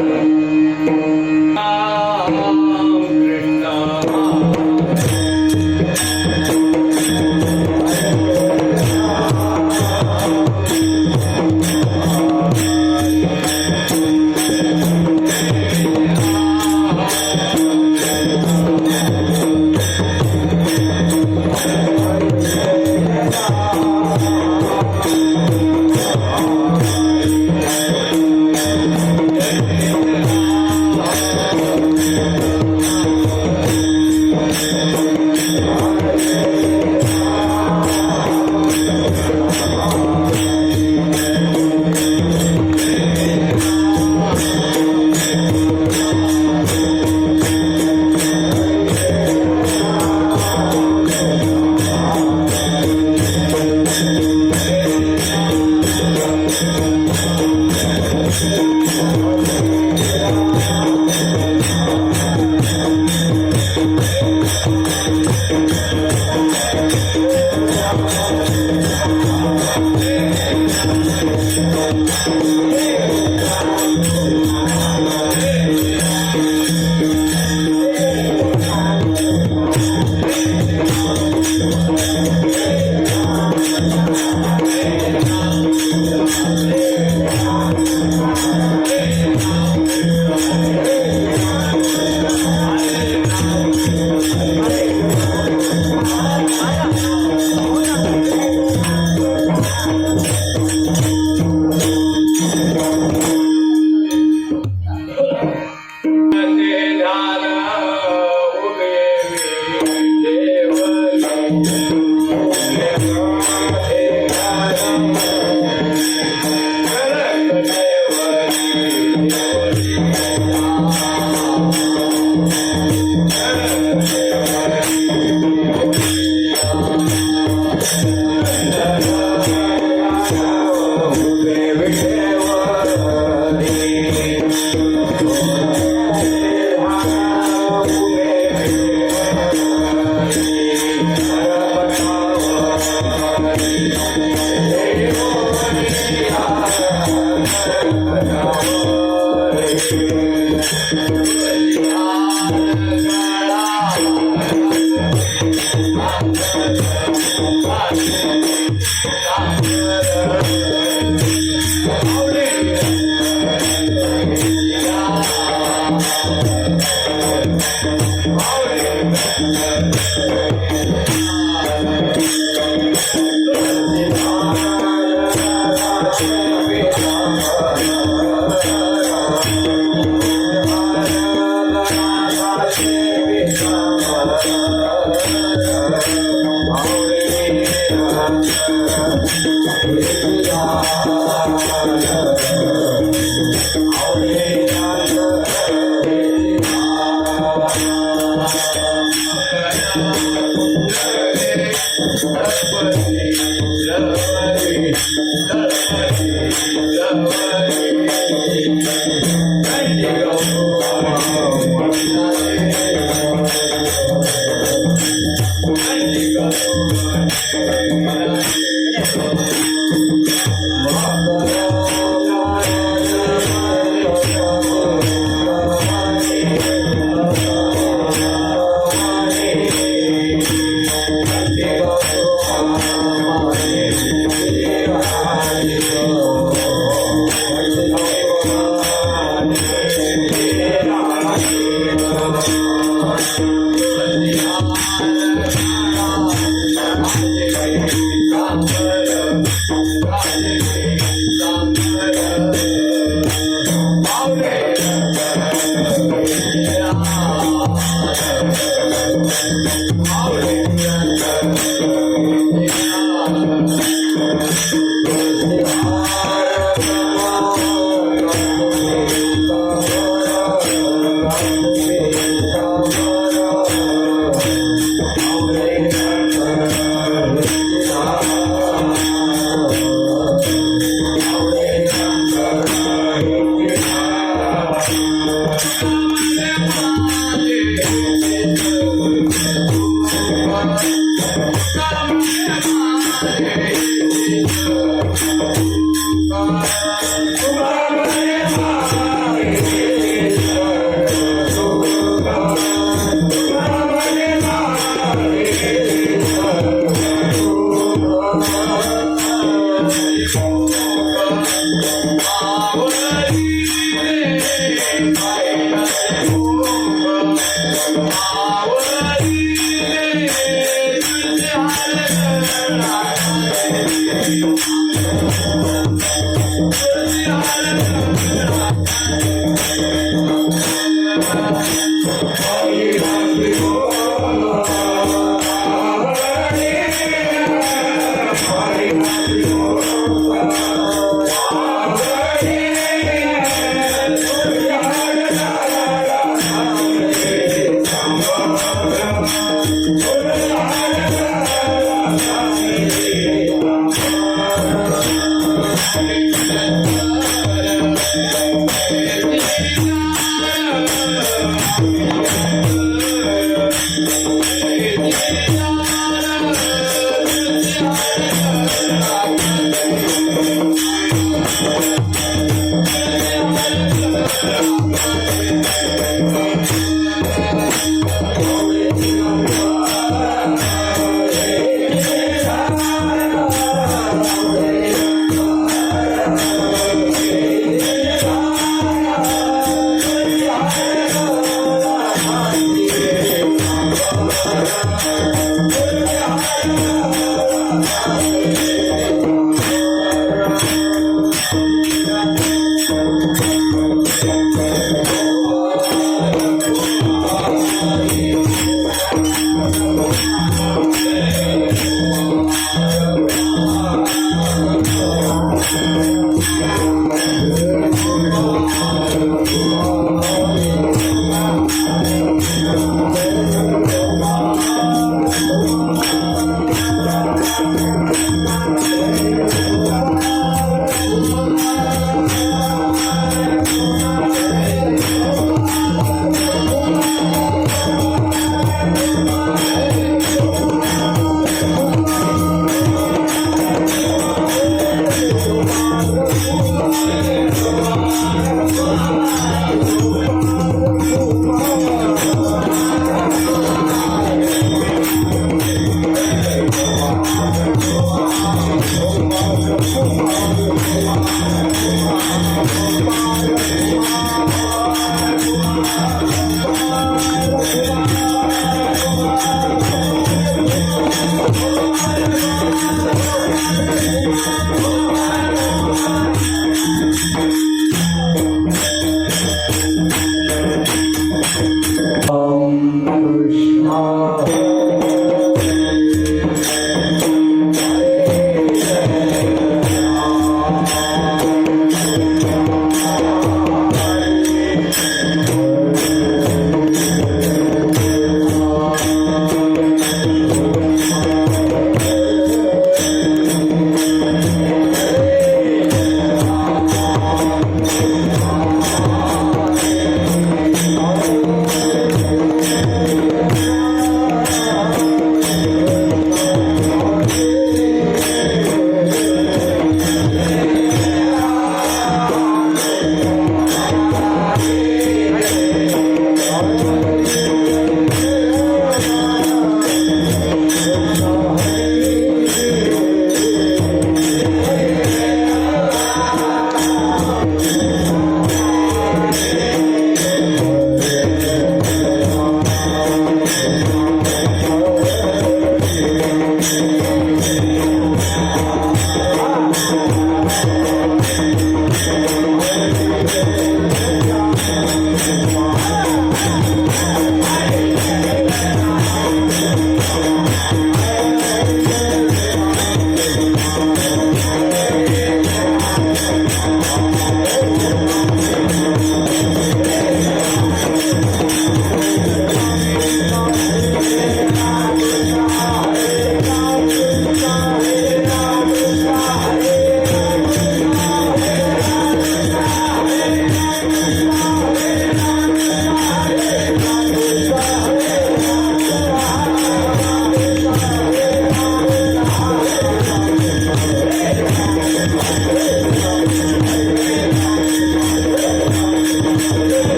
Thank you.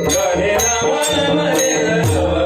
Hare Rama Rama Rama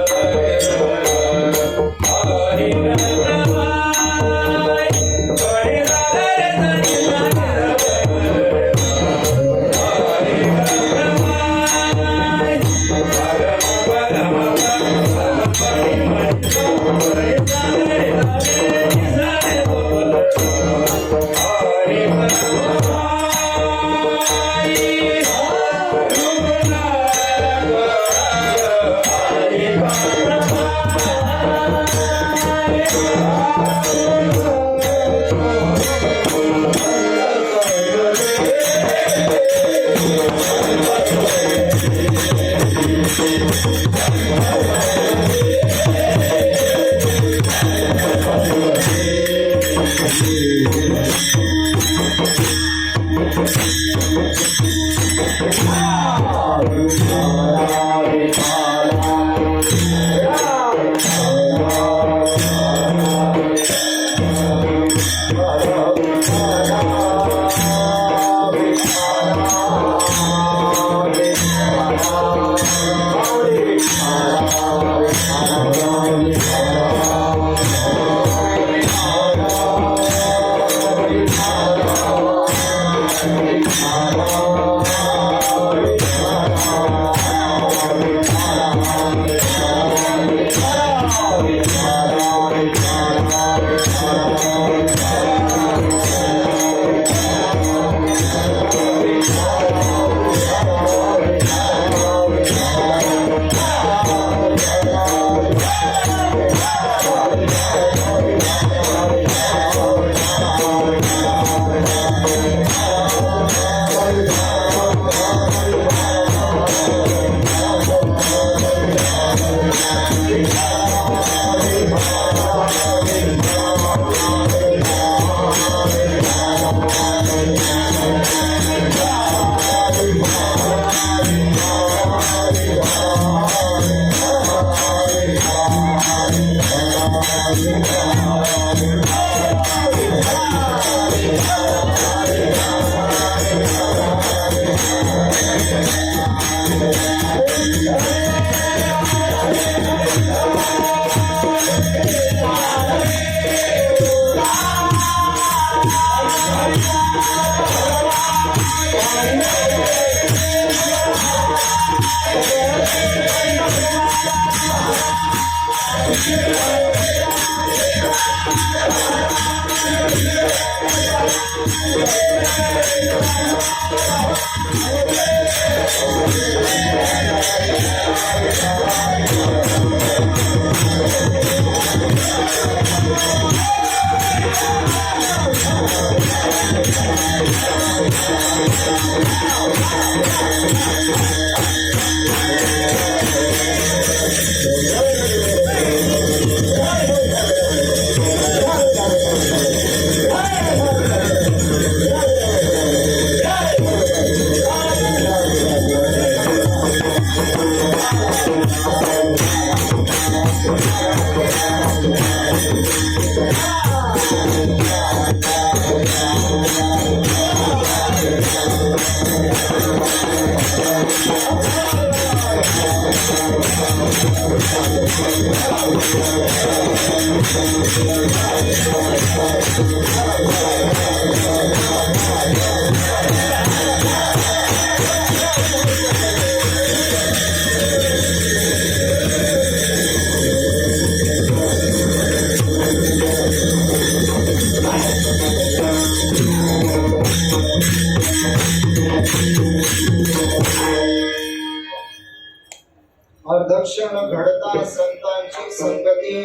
अर्धक्षण घडता संतांची संगती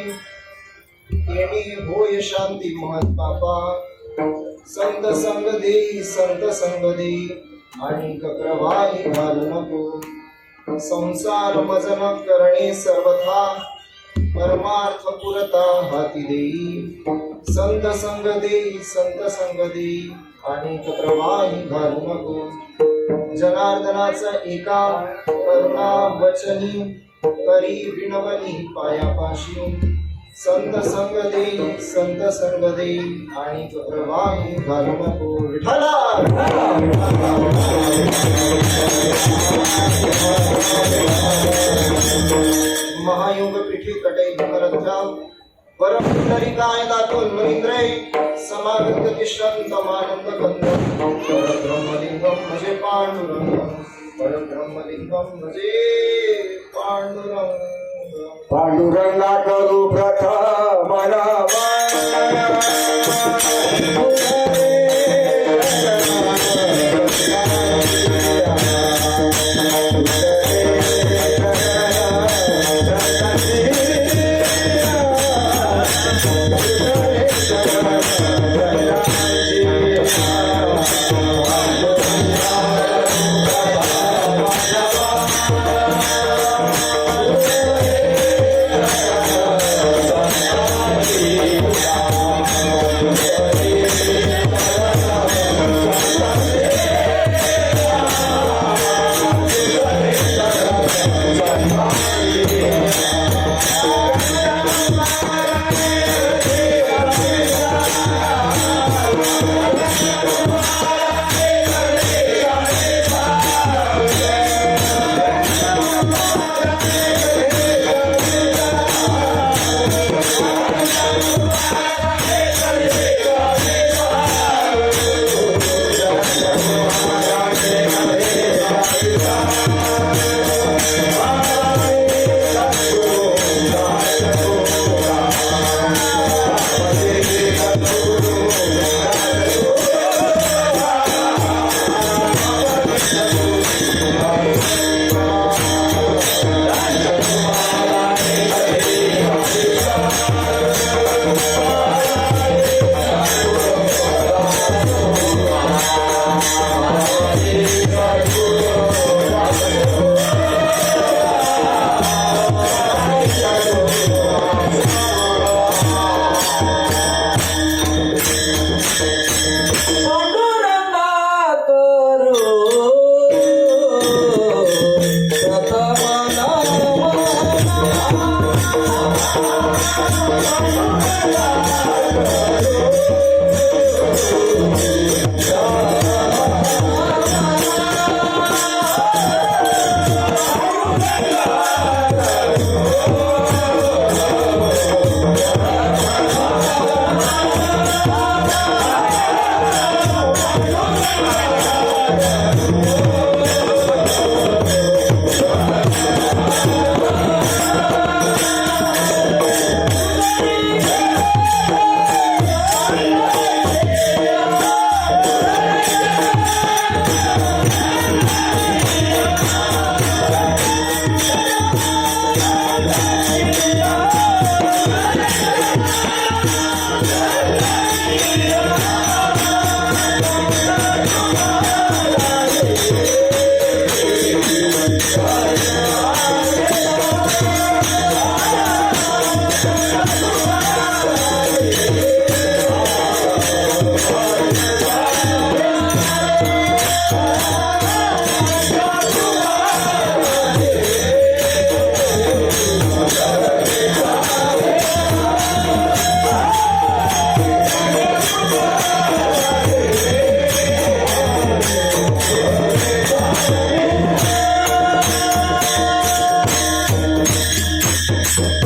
येणे होय शांती महत्पापा संत संग देई आणि प्रवाही घालू नको संसार मजन करणे सर्वथा परमार्थ पुरता हाती देई संत संग देई आणि प्रवाही घालू नको जनार्दनाचा एका करुणा वचनी करी विनवनी पायापाशी संत संग दे आणि प्रवाही घालू नको विठ्ठला महायोग पीठी कटे भरद्राव परपुंडरीकाय दातोल मनिंद्रे समागत तिष्ठन्तमानंद कंद परब्रह्मलिंगम म्हणजे पांडुरंग परब्रह्मलिंगम म्हणजे पांडुरंगा करू प्रथम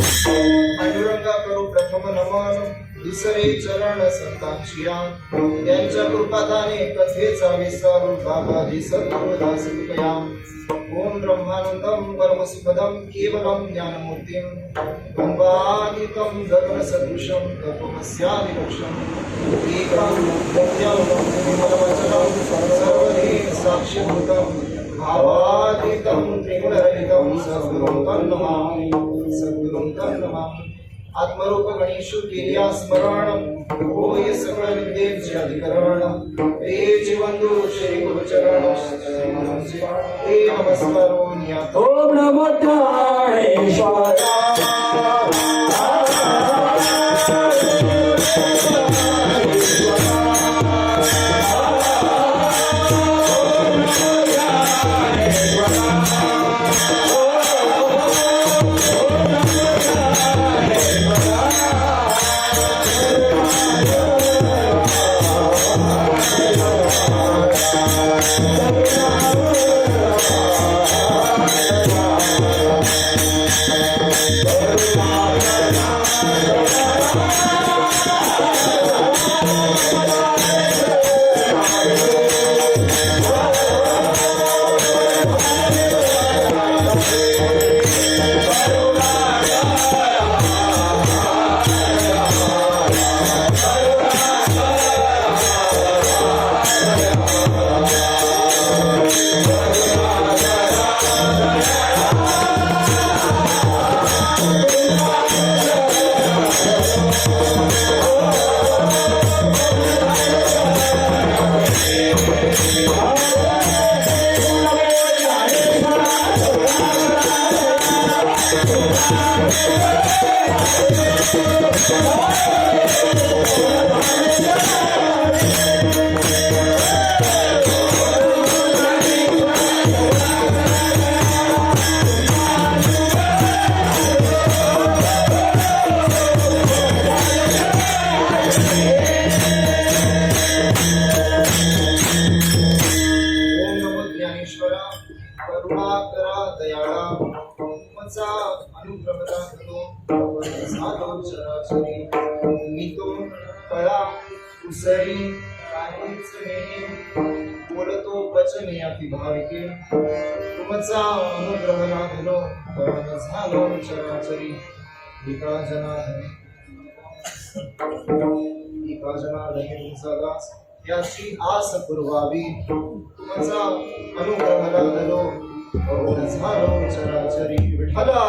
पांडुरंगा करू प्रथम नमन दुसरे चरण संतांची त्यांच्या कृपादाने कथेचा विसरू बाबा सद्गुरुदास कृपया ओम ब्रह्मानंदम परमसुखदम केवलम ज्ञानमूर्तिम गंगातीतम गगन सदृशम तत्वमस्यादिलक्ष्यम एकं सत्यं निर्मलवचनं सर्वधि साक्षीभूतं भावातीतं त्रिगुणरहितं सद्गुरुं तं नमामि आत्मरूप गणेशु केलिया स्मरण होय सकळ विद्येचे अधिकरण हे जीवंदु श्री गुरुचरण हे नमस्कारो नियात ओम नमो ज्ञानेश्वराय करुणाकरा दयाळा मचा अनुग्रहदा करो साधो चराचरी मी तो कळा उसरी काहीच नाही बोलतो वचने अति भाविके तुमचा अनुग्रह लाभलो करण झालो चराचरी एका जनार्दनी तुमचा दास याची आस पुरवावी तुमचा अनुग्रह लाभलो करून झालो चराचरी विठ्ठला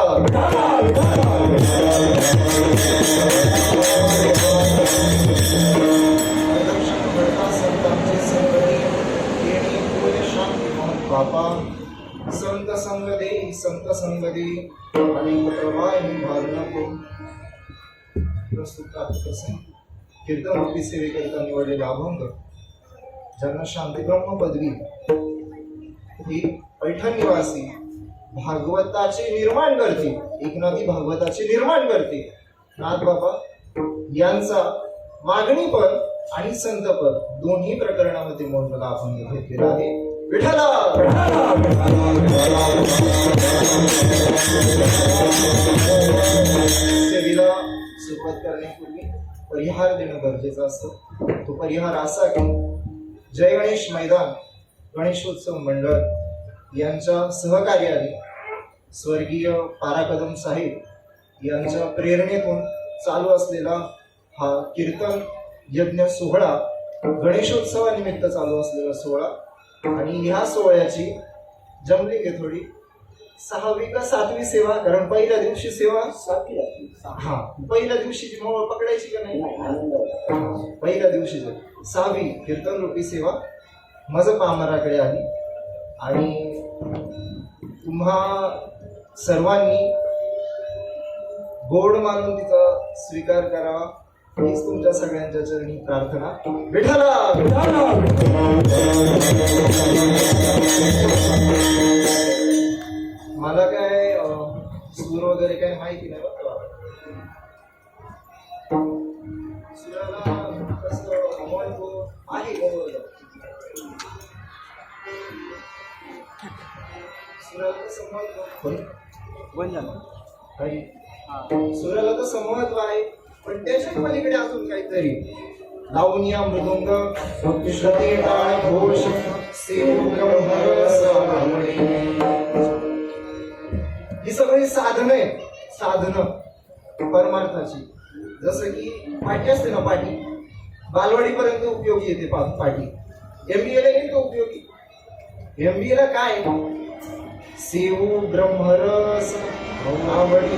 दर्शन घडता संतांची संगती येणी पूर्ण शांती म्हणून बापा संत संग दे आणि प्रवाह भार नको प्रस्तुत प्रसंग कीर्तनमूर्ती सेवेकरिता निवडलेला अभंग ज्यांना शांती ब्रह्म पदवी ही पैठण निवासी भागवताचे निर्माण करते एकनाथी भागवताची निर्माण करते. नाथ बाबा यांचा मागणीपर आणि संतपर दोन्ही प्रकरणामध्ये मोठा आपण घेतलेला आहे. विठ्ठला सेवेला सुरुवात करण्यापूर्वी परिहार देणं गरजेचं असतं. तो परिहार असा की जय गणेश मैदान गणेशोत्सव मंडळ यांच्या सहकार्याने स्वर्गीय पारा कदम साहेब यांच्या प्रेरणेतून चालू असलेला हा कीर्तन यज्ञ सोहळा, गणेशोत्सवानिमित्त चालू असलेला सोहळा, आणि ह्या सोहळ्याची जमली की थोडी 6वी का 7वी सेवा, कारण पहिल्या दिवशी सेवा 7वी, हा पहिल्या दिवशीची मोळ पकडायची का नाही, पहिल्या दिवशीची 6वी कीर्तन रूपी सेवा मज पामराकडे आली. आणि तुम्हा सर्वांनी गोड मानून तिचा स्वीकार करावा हीच तुमच्या सगळ्यांच्या चरणी प्रार्थना. विठ्ठला मला काय सूर वगैरे काय माहिती नाही बघा. सुराला कसं आहे सुराला कसं सुराला तर समहत्व आहे, पण त्याच्या पलीकडे अजून काहीतरी लावणी मृदुंग श्रुती टाळ घोष ही सगळी साधनं आहेत. साधनं परमार्थाची, जसं की पाठी असते ना, पाठी बालवाडीपर्यंत उपयोगी येते पाठी. MBA ला येतो उपयोगी. MBA ला काय, सेवू ब्रह्मरस आवडी,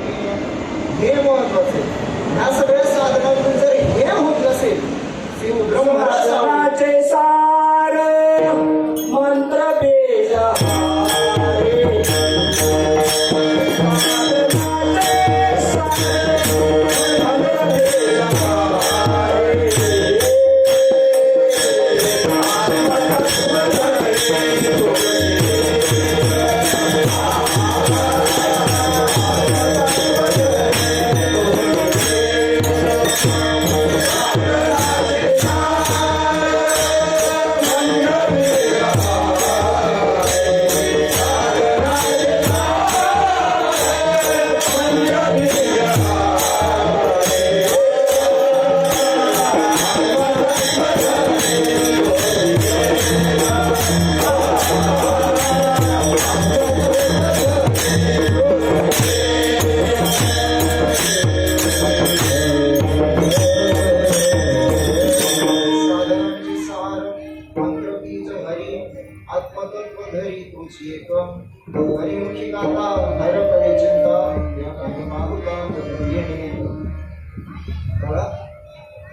हे महत्वाचे. ह्या सगळ्या साधनातून जर हे होत नसेल, सेवू ब्रह्मरसाचे सार मंत्र बीज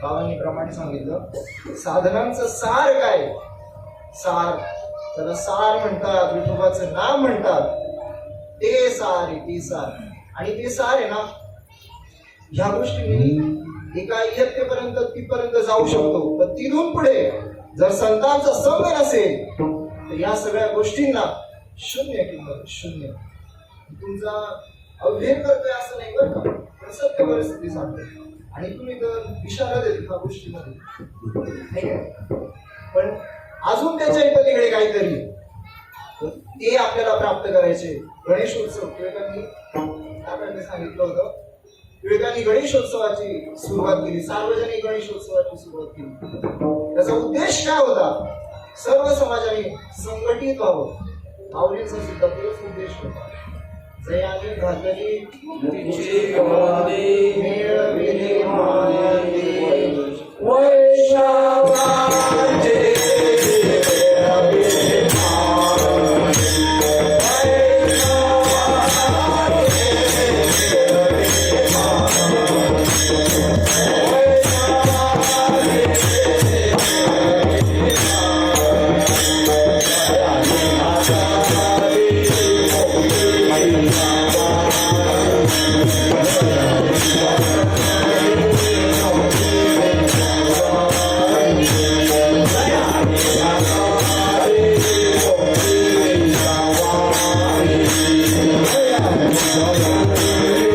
बाबांनी प्रमाणे सांगितलं. साधनांचं सार काय, सार त्याला सार म्हणतात, विठोबाचं नाम म्हणतात. ते सार आहे, ते सार. आणि ते सार आहे ना, ह्या गोष्टी मी एका इयत्तेपर्यंत तिथपर्यंत जाऊ शकतो, पण तिथून पुढे जर संतांचा संग नसेल तर या सगळ्या गोष्टींना शून्य किंमत, शून्य. तुमचा अवहेर करतोय असं नाही बरं का, पण सत्य परिस्थिती सांगते. आणि तुम्ही तर विचारत येत ह्या गोष्टीमध्ये, पण अजून त्याच्या पलीकडे काहीतरी ते आपल्याला प्राप्त करायचे. गणेशोत्सव टिळकांनी सांगितलं होतं, टिळकांनी गणेशोत्सवाची सुरुवात केली, सार्वजनिक गणेशोत्सवाची सुरुवात केली. त्याचा उद्देश काय होता, सर्व समाजाने संघटित व्हावं. माऊलींचा सुद्धा तोच उद्देश होता. जयाने घातली मेळविले Hallelujah.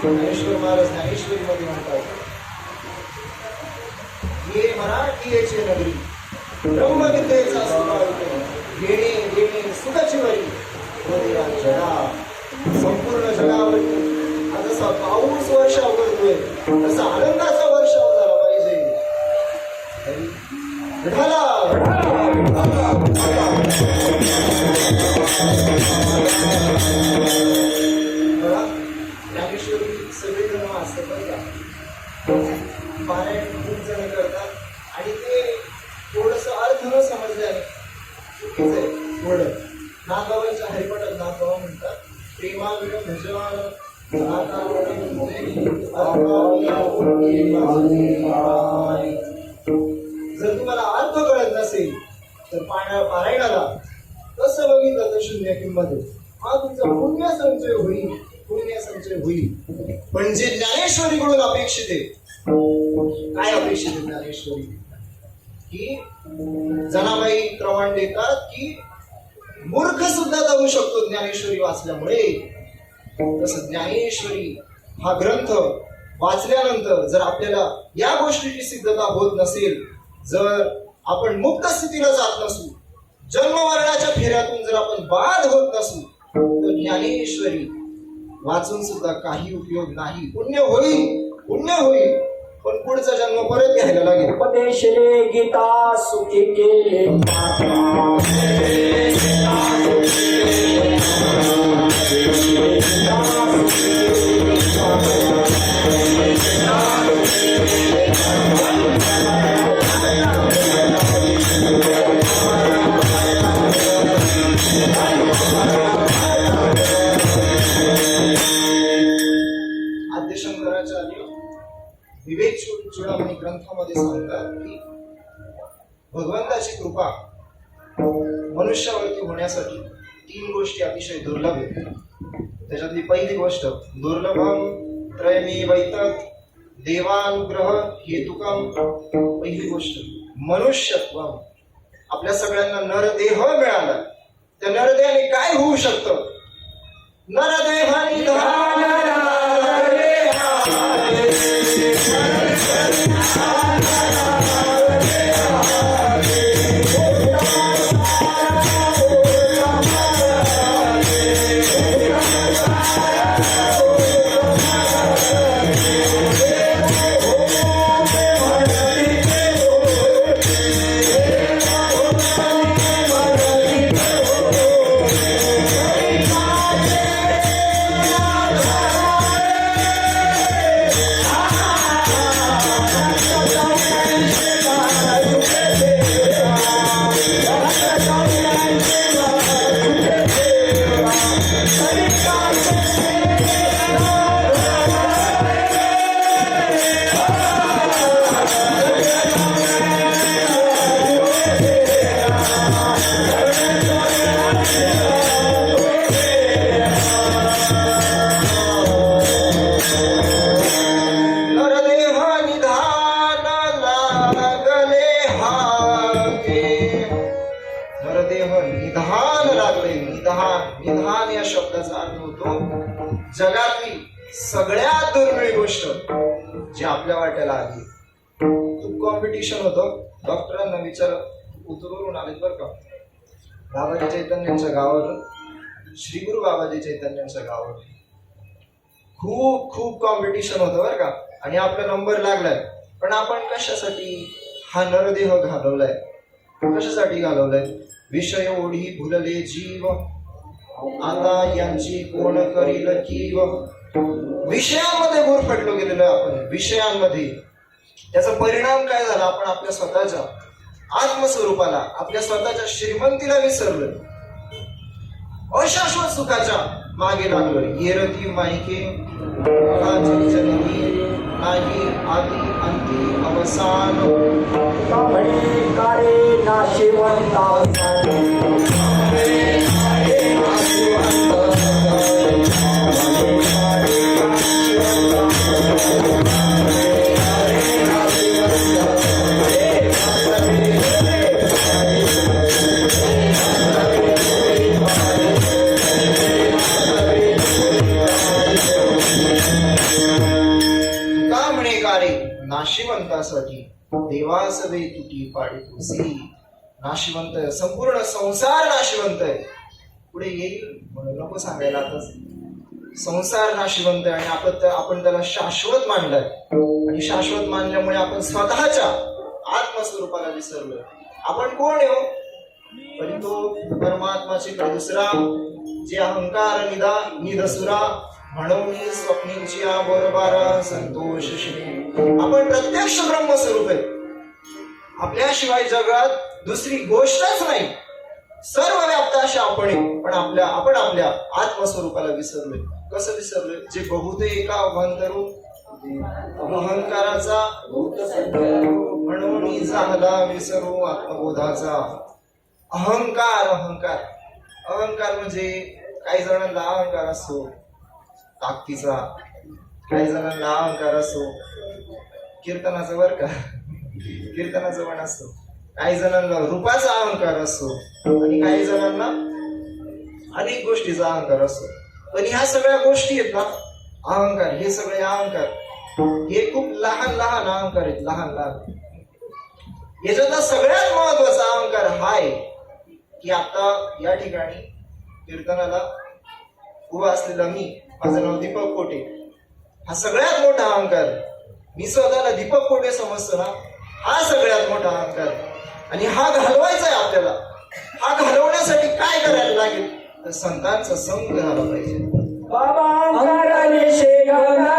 ज्ञानेश्वर महाराज ज्ञानेश्वरी मध्ये म्हणतात, ये मराठीचे नगरी ब्रह्मविद्येचा घेणे देणे सुखाची वरी वदिरा जगा. संपूर्ण जगावरती हा जसा पाऊस वर्षाव करतोय तसा आनंदाचा वर्षाव झाला पाहिजे. विठाला ज्ञानेश्वरी सगळेजण वाचतात बरं का, पारायण खूप जण करतात आणि ते थोडस अर्थ न समजल्याने चुकीचं आहे. थोडं नागावांच्या हरिपटात नागावा म्हणतात, प्रेमाविर भजवान जर तुम्हाला अर्थ कळत नसेल तर पारायणाला कसं बघितलं तर शून्य किंमत हा तुमचा पुण्य संचय होईल, पुण्य संचय होईल. पण जे ज्ञानेश्वरीकडून अपेक्षित आहे, काय अपेक्षित आहे ज्ञानेश्वरी? की जनाबाई प्रमाण देतात की मूर्ख सुद्धा जाऊ शकतो ज्ञानेश्वरी वाचल्यामुळे. तसं ज्ञानेश्वरी हा ग्रंथ वाचल्यानंतर जर आपल्याला या गोष्टीची सिद्धता होत नसेल, जर आपण मुक्त स्थितीला जात नसू, जन्ममरणाच्या फेऱ्यातून जर आपण बाद होत नसू, तर ज्ञानेश्वरी वाचून सुद्धा काही उपयोग नाही. पुण्य होईल पण पुढचा जन्म परत घ्यायला लागेल. उपदेशले गीता सुखी केले आद्यशंकराचार्य विवेक चूडामणी ग्रंथामध्ये सांगतात की भगवंताची कृपा मनुष्यावरती होण्यासाठी 3 गोष्टी अतिशय दुर्लभ आहेत. त्याच्यातली पहिली गोष्ट दुर्लभम त्रयमेवैतत् देवानुग्रह हेतुकम. पहिली गोष्ट मनुष्यत्वम. आपल्या सगळ्यांना नरदेह मिळाला. त्या नरदेहाने काय होऊ शकतं? नरदेहानी निधान या शब्दाचा अर्थ होतो जगातली सगळ्यात दुर्मिळ गोष्ट जी आपल्या वाट्याला आली. खूप कॉम्पिटिशन होतं. डॉक्टरांना विचार उतरवरून आले बरं का, बाबाजी चैतन्यांच्या गावावरून, श्री गुरु बाबाजी चैतन्यांच्या गावावरून खूप कॉम्पिटिशन होतं बरं का. आणि आपला नंबर लागलाय. पण आपण कशासाठी हा नरदेह घालवलाय? कशासाठी घालवलाय? विषय ओढी भुलले जीव आता यांची कोण करील कीव. विषयांमध्ये गुरफटलो गेलेलो आहे आपण, विषयांमध्ये. त्याचा परिणाम काय झाला? आपण आपल्या स्वतःच्या आत्मस्वरूपाला, आपल्या स्वतःच्या श्रीमंतीला विसरलो. अशाश्वत सुखाच्या मागे लागलो. येरती मायके नाही आदी अंती अवसान. कारे नाशिवंता वासवे तुटी पाडी तुसी. नाशिवंत आहे, संपूर्ण संसार नाशिवंत आहे. पुढे येईल म्हणून नको सांगायला आताच. संसार नाशिवंत आहे आणि आपण त्याला शाश्वत मानलाय. आणि शाश्वत मानल्यामुळे आपण स्वतःच्या आत्मस्वरूपाला विसरलोय. आपण कोण आहे हो? पण तो परमात्माची दुसरा जे अहंकार निधसुरा म्हणून स्वप्नीची बरोबर संतोष श्री. आपण प्रत्यक्ष ब्रह्मस्वरूप आहे. आपल्याशिवाय जगात दुसरी गोष्टच नाही. सर्व व्याप्त अशा आपण आपल्या आत्मस्वरूपाला विसरलोय. कसं विसरलोय? जे बहुते एका अभ्यंतरू अहंकाराचा म्हणून झाला विसरू आत्मबोधाचा. अहंकार म्हणजे काही जणांना अहंकार असतो ताकदीचा, काही जणांना अहंकार असतो कीर्तनाचा, बर का, कीर्तनाचा पण असतो. काही जणांना रूपाचा अहंकार असतो आणि काही जणांना अनेक गोष्टीचा अहंकार असतो. पण ह्या सगळ्या गोष्टी आहेत ना, अहंकार, हे सगळे अहंकार हे खूप लहान लहान अहंकार आहेत. लहान लहान याच्यातला सगळ्यात महत्वाचा अहंकार हा आहे की आता या ठिकाणी कीर्तनाला उभा असलेला मी, माझं नाव दीपक कोटे, हा सगळ्यात मोठा अहंकार. मी स्वतःला दीपक कोटे समजतो ना, हा सगळ्यात मोठा अहंकार. आणि हा घालवायचा आहे आपल्याला. हा घालवण्यासाठी काय करायला लागेल? तर संतांचा संग झाला पाहिजे. बाबा अंकाराने शेगावला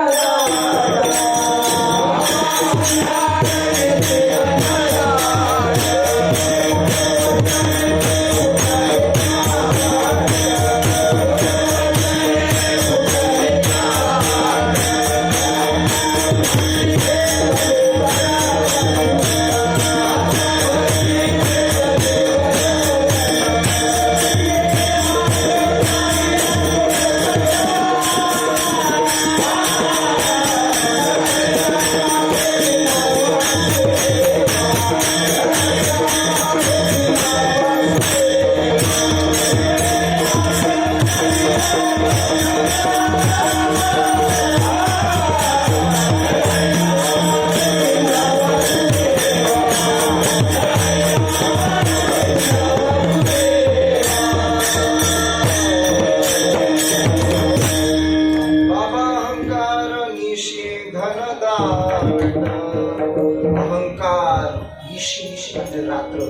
म्हणजे रात्र.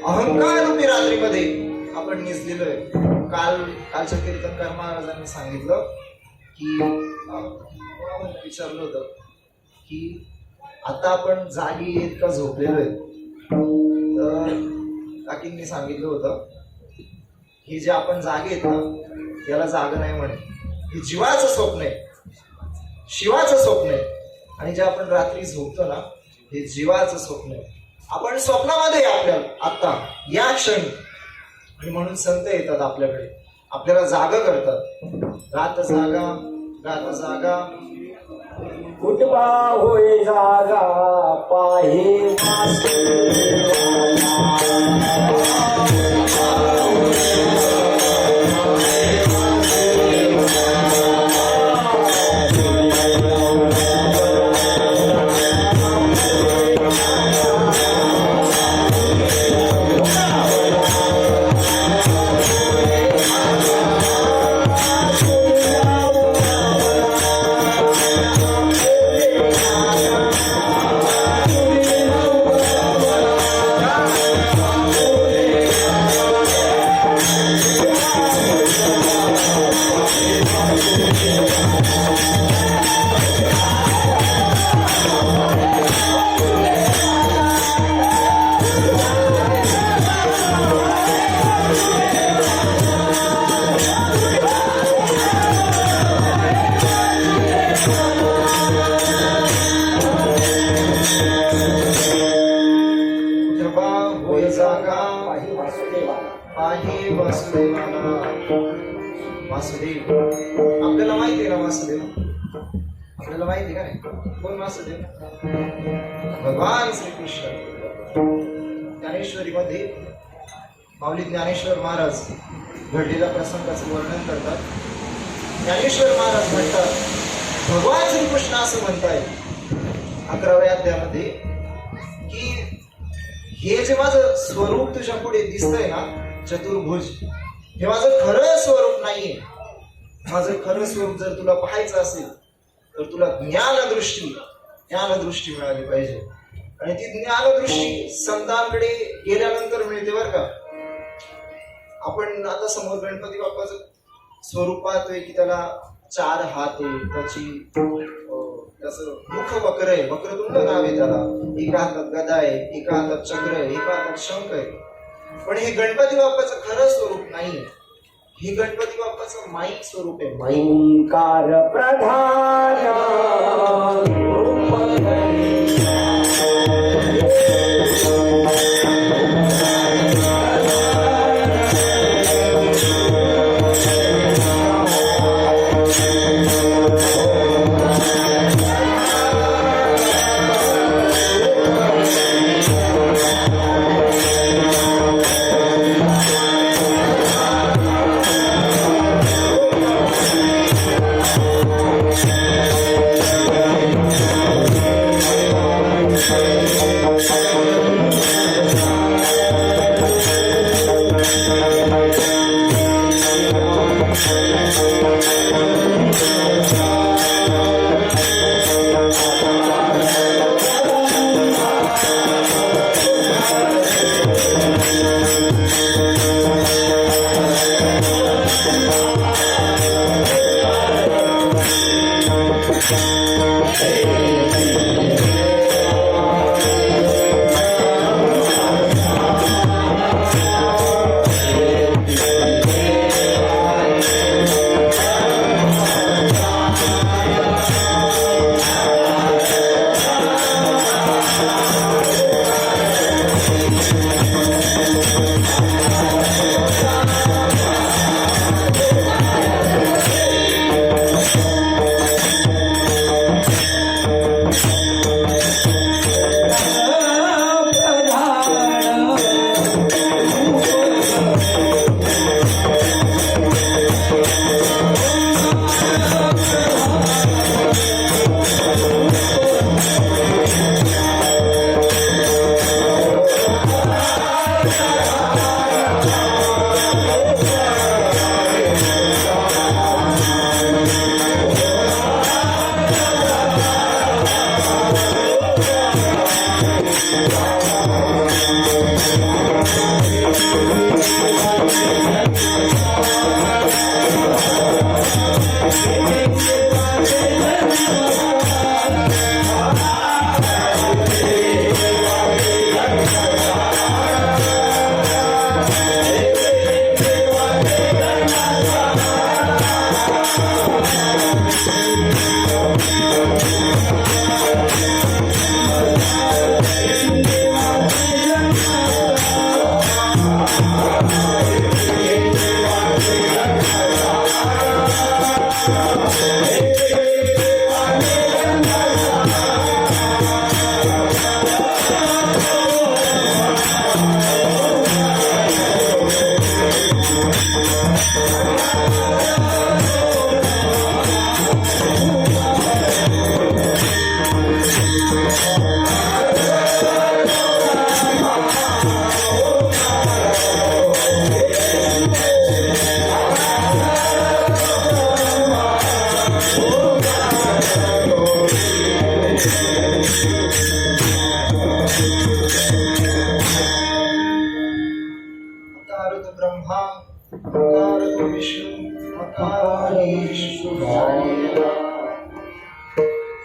अहंकार रूपी रात्रीमध्ये आपण निजलेलोय. कालच्या कीर्तनकार महाराजांनी सांगितलं की विचारलं होतं की आता आपण जागी आहेत का झोपलेलोय. तर काकींनी सांगितलं होतं की जे आपण जागे आहेत ना याला जाग नाही म्हणे, हे जीवाचं स्वप्न आहे, शिवाचं स्वप्न आहे. आणि जे आपण रात्री झोपतो ना हे जीवाचं स्वप्न आहे. आपण स्वप्नामध्ये आपल्याला आता या क्षणी. आणि म्हणून संत येतात आपल्याकडे, आपल्याला जागा करतात. रात जागा कुटबा होय जागा पाहे वासुदेव. आपल्याला माहिती आहे ना वासुदेव? आपल्याला माहिती का नाही? कोण वासुदेव? भगवान श्रीकृष्ण. ज्ञानेश्वरी मध्ये माऊली ज्ञानेश्वर महाराज घडलेल्या प्रसंगाचं वर्णन करतात. ज्ञानेश्वर महाराज म्हणतात भगवान श्रीकृष्ण असं म्हणताय 11व्या अध्यायामध्ये की हे जे माझं स्वरूप तुझ्या पुढे दिसतंय ना चतुर्भुज, हे माझं खरं स्वरूप नाहीये. माझं खरं स्वरूप जर तुला पाहायचं असेल तर तुला ज्ञानदृष्टी मिळाली पाहिजे. आणि ती ज्ञानदृष्टी संतांकडे गेल्यानंतर मिळते बरं का. आपण आता समोर गणपती बाप्पाचं स्वरूप पाहतोय की त्याला 4 हात आहे, त्याचं मुख वक्र आहे, वक्रतुंड नाव आहे त्याला. एका हातात गदा आहे, एका हातात चक्र आहे, एका हातात शंख आहे. पण हे गणपती बाप्पाचं खरं स्वरूप नाही. हे गणपती बाप्पाचं माईक स्वरूप आहे. माईक ओंकार प्रधान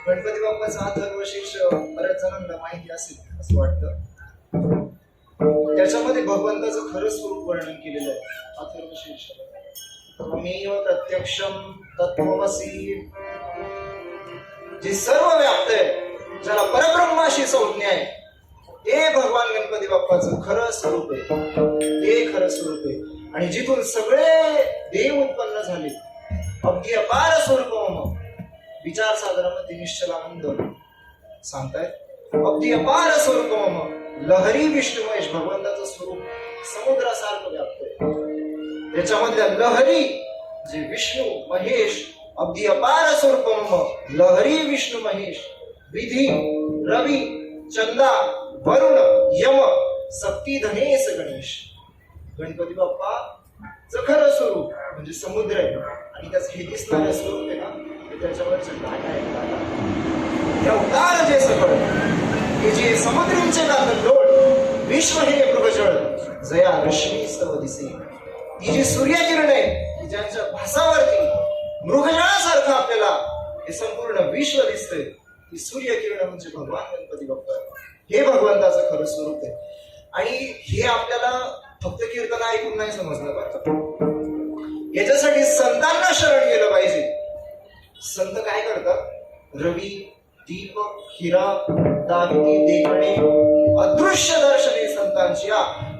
गणपती बाप्पाचा अथर्वशीर्ष बऱ्याच जणांना माहिती असेल असं वाटतं. त्याच्यामध्ये भगवंताचं खरं स्वरूप वर्णन केलेलं आहे अथर्वशीर्ष. त्वमेव प्रत्यक्षम तत्त्वमसि, जे सर्व व्याप्त आहे, ज्याला परब्रह्माशी संज्ञा आहे, ते भगवान गणपती बाप्पाचं खरं स्वरूप आहे. ते खरं स्वरूप आहे. आणि जिथून सगळे देव उत्पन्न झाले, अगदी अपार स्वरूप विचार सागरामध्ये निश्चलानंद सांगतायत. अगदी अपार स्वरूप लहरी विष्णू महेश, भगवंताचं स्वरूप समुद्रासारखं व्याप्त आहे. त्याच्यामधल्या लहरी जे विष्णू महेश, अगदी अपार स्वरूप लहरी विष्णू महेश, विधी, रवी, चंदा, वरुण, यम सक्ती धनेस गणेश. गणपती बाप्पाचं खरं स्वरूप म्हणजे समुद्र आहे आणि त्याचं हे दिसणारं स्वरूप आहे ना ते त्याच्यावरचे लाटा आहे लाटा. हे अवतार जे सकळ हे जे समुद्रींचे लोट विश्व हे मृगजळ जया रश्मी स्तव दिसे. ही जी सूर्यकिरण आहे की ज्यांच्या भासावरती मृगजळासारखं आपल्याला हे संपूर्ण विश्व दिसतंय ती सूर्यकिरण म्हणजे भगवान गणपती बाप्पा. हे भगवंताचं खरं स्वरूप आहे. आणि हे आपल्याला फक्त कीर्तन ऐकून नाही समजलं पाहिजे. याच्यासाठी संतांना शरण गेलं पाहिजे. संत काय करतात? रवी, दीप, हिरा, दाविती, देखणे, अदृश्य दर्शने संतांची.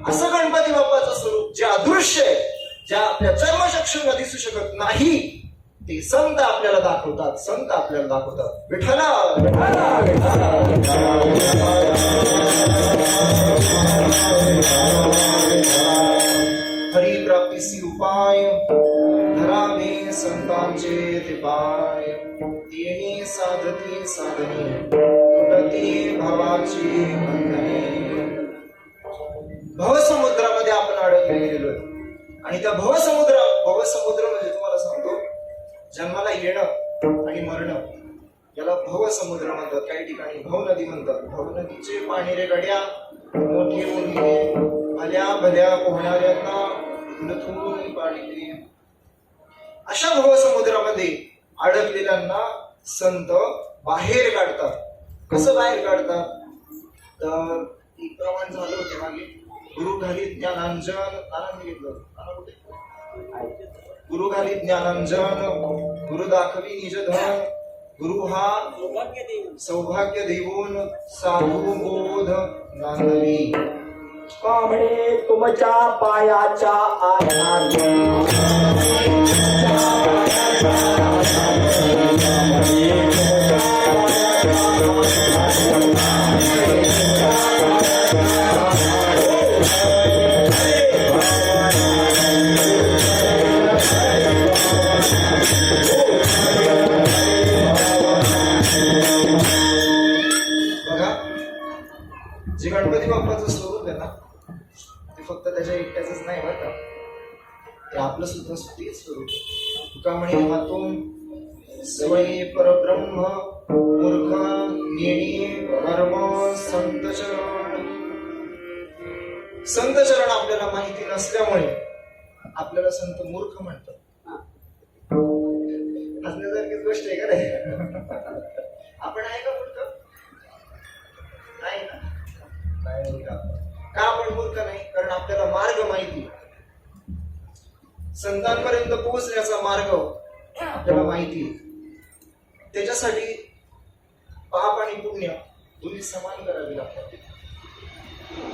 असं गणपती बाप्पाचं स्वरूप जे अदृश्य आहे, ज्या आपल्या चर्मचक्षुंना दिसू शकत नाही, ते संत आपल्याला दाखवतात. संत आपल्याला दाखवतात. विठ्ठला विठ्ठला विठ्ठला. हरी प्राप्तीसी उपाय धरावे संतांचे ते पाय. येणे साधती साधने तुटती भावाची बंधने. भवसमुद्रामध्ये आपण अडकले गेलेलो आणि त्या भवसमुद्र म्हणजे तुम्हाला सांगतो जन्माला येणं आणि मरणं याला भवसमुद्र म्हणतात. काही ठिकाणी भवनदी म्हणतात. भवनदीचे पाणी गड्या मोठे मुलगे भल्या भल्या पोहणाऱ्यांना लथून पाडले. अशा भवसमुद्रामध्ये अडकलेल्यांना संत बाहेर काढतात. कसं बाहेर काढतात? तर एक प्रमाण झालं होते मागे. गुरु घालीत ज्ञानांजन आनंद घेतलं. गुरु घालीत ज्ञानांजन गुरु दाखवी निज धन. गुरु हा सौभाग्य देऊन साधू बोध नांदवी. कामणे तुमच्या पायाच्या आधारे जे गणपती बाप्पाचं स्वरूप आहे ना ते फक्त त्याच्या एकट्याच नाही बरं का, ते आपलं सुद्धा तेच स्वरूप. तुका म्हणे हातून सवयी परब्रह्म मूर्ख नेणी कर्म संत चरण. संत चरण आपल्याला माहिती नसल्यामुळे आपल्याला संत मूर्ख म्हणतात. हसण्यासारखीच गोष्ट आहे का नाही? आपण आहे का मूर्ख? नाही ना. का आपण मूर्ख नाही? कारण आपल्याला मार्ग माहिती. संतांपर्यंत पोहोचण्याचा मार्ग आपल्याला माहिती. त्याच्यासाठी पाप आणि पुण्य दोन्ही समान करावी लागतात.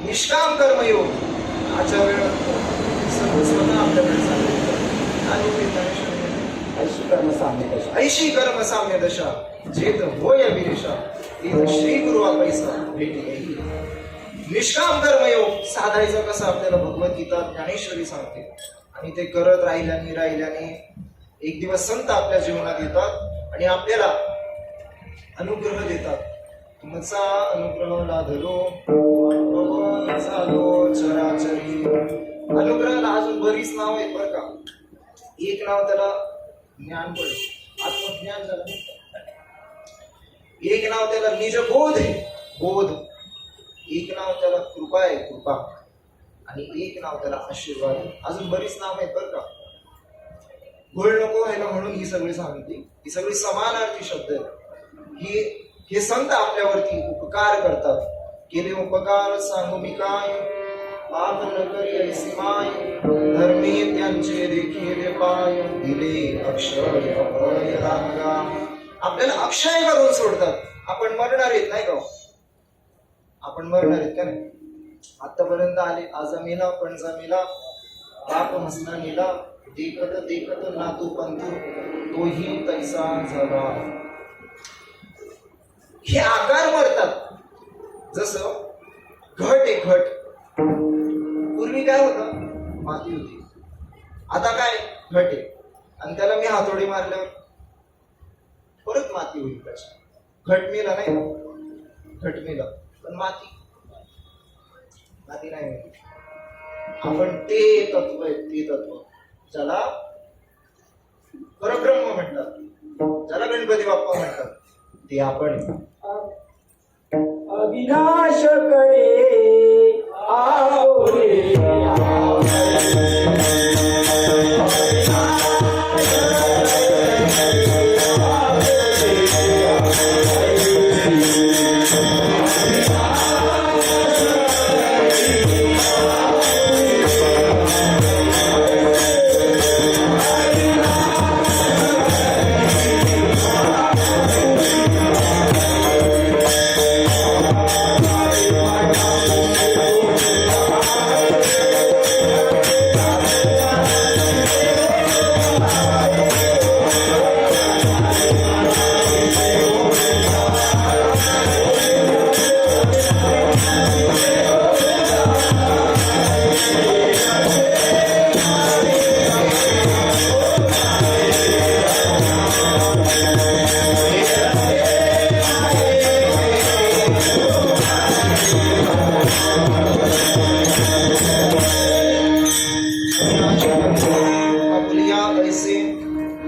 निष्काम कर्मयोग आचरण स्वतः आपल्याकडे सांगितलं. ऐशी कर्म साम्य दशा जेत होय विरेशा तेथ श्री गुरु पैसा भेटी. निष्काम कर्मयोग साधायचा कसा आपल्याला भगवद्गीता ज्ञानेश्वरी सांगते. आणि ते करत राहिल्याने एक दिवस संत आपल्या जीवनात येतात आणि आपल्याला अनुग्रह देतात. तुमचा अनुग्रह लाधलो झालो चराचरी. अनुग्रहाला अजून बरीच नाव आहेत बरं का. एक नाव त्याला ज्ञान पडे, आत्मज्ञान झालं. एक नाव त्याला निजबोध आहे, बोध. एक नाव त्याला कृपा आहे, कृपा. आणि एक नाव त्याला आशीर्वाद. अजून बरीच नाव आहेत बरं का. घोळ नको व्हायला म्हणून ही सगळी सांगितली. ही सगळी समानार्थी शब्द आहेत. हे संत आपल्यावरती उपकार करतात. केले उपकार सांगू मी काय, पाप न करी ऐसी माय. धर्मे त्यांचे देखील पाय, दिले अक्षय अभय रांगा. आपल्याला अक्षय करून सोडतात. आपण मरणार आहेत नाही का? आपण मरणार आहेत का नाही? आतापर्यंत आले आजमीला पंजामीला बाप हसना नेला. देखत देखत नातू पंतू तोही तैसा झाला. हे आकार मरतात. जसं घट आहे, घट. पूर्वी काय होतं? माती होती. आता काय? घट आहे. आणि त्याला मी हातोडी मारल्यावर परत माती होईल. घट मेला नाही, घट मेला पण माती आधी नाही माहिती. आपण ते तत्व आहे, ते तत्व ज्याला परब्रह्म म्हणतात, ज्याला गणपती बाप्पा म्हणतात, ते आपण अविनाश कडे आपुले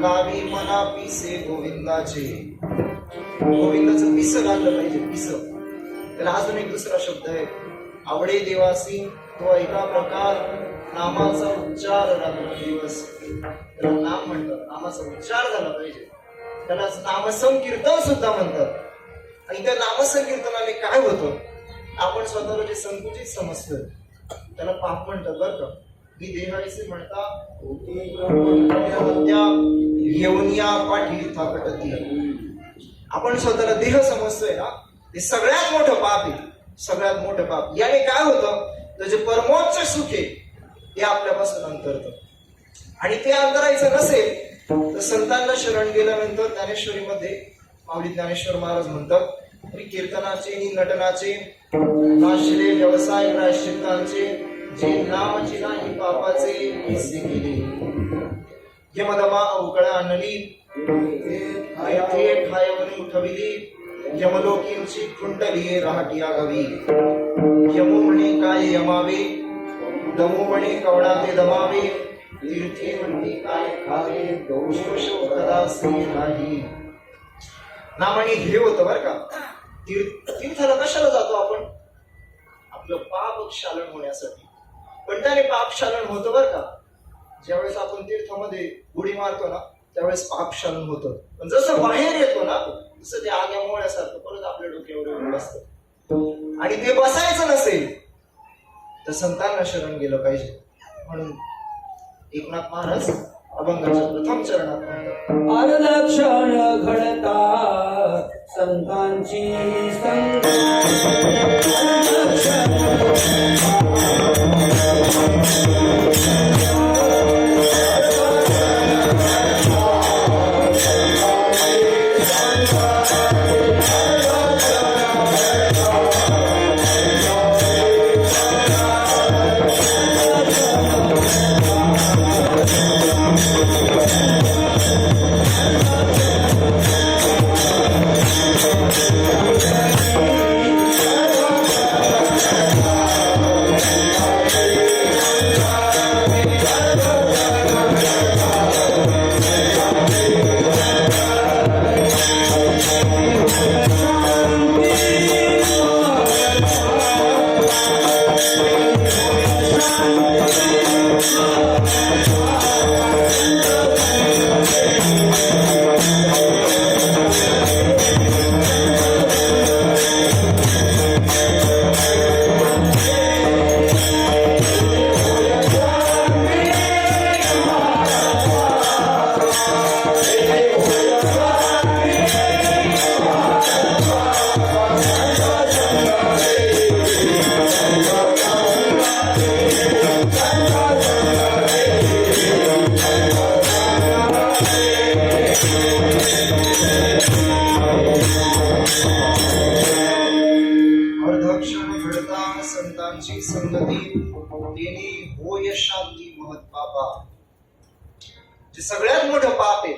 लावी मना पिसे गोविंदाचे. गोविंदाचं पिस घाललं पाहिजे, पिस. त्याला अजून एक दुसरा शब्द आहे, आवडे देवासी तो एका प्रकार नामाचा उच्चार रात्र दिवस. त्याला नाम म्हणतात, नामाचा उच्चार झाला पाहिजे. त्याला नामसंकीर्तन सुद्धा म्हणतात. आणि त्या नामसंकीर्तनाने काय होतं, आपण स्वतःला जे संकुचित समजतो त्याला पाप म्हणतात बरं का. मी देहायचे म्हणता घेऊन या पाठी थापटती. आपण स्वतःला देह समजतोय ना, हे सगळ्यात मोठं पाप आहे, सगळ्यात मोठं पाप. याने काय होतं, तर जे परमोच्च सुख आहे ते आपल्यापासून अंतरतं. आणि ते अंतरायचं नसेल तर संतांना शरण गेल्यानंतर ज्ञानेश्वरीमध्ये माऊली ज्ञानेश्वर महाराज म्हणतात, कीर्तनाचे नि नटनाचे नाशिले व्यवसाय प्रायश्चित्तांचे जे नामची नाही पापाचे हिस्से केले. यमदमा अवकळा आणली येथे खायवनी उठविली. यमलोकींची खुंटली राहटिया गावी. यमो म्हणे काय यमावे, दमो म्हणे कवडा ते दमावे. तीर्थी म्हणते काय खावे, दोष कदासी नाही. नामाने हे होतं बरं का. तीर्थाला कशाला जातो आपण, आपलं पाप क्षालन होण्यासाठी. पण त्याने पाप क्षालन होतं बरं का. ज्यावेळेस आपण तीर्थामध्ये उडी मारतो ना त्यावेळेस पाप क्षालन होतं. पण जसं बाहेर येतो ना तसं ते आग्यामुळ्यासारखं परत आपल्या डोक्यावर येऊन बसतं. आणि ते बसायचं नसेल तर संतांना शरण गेलं पाहिजे. म्हणून एकनाथ महाराज अभंगाच्या प्रथम चरणात म्हणतात, अर्धक्षण घडता संतांची संग. संतांची संगती तेने होय शांती महत पापा. जे सगळ्यात मोठं पाप आहे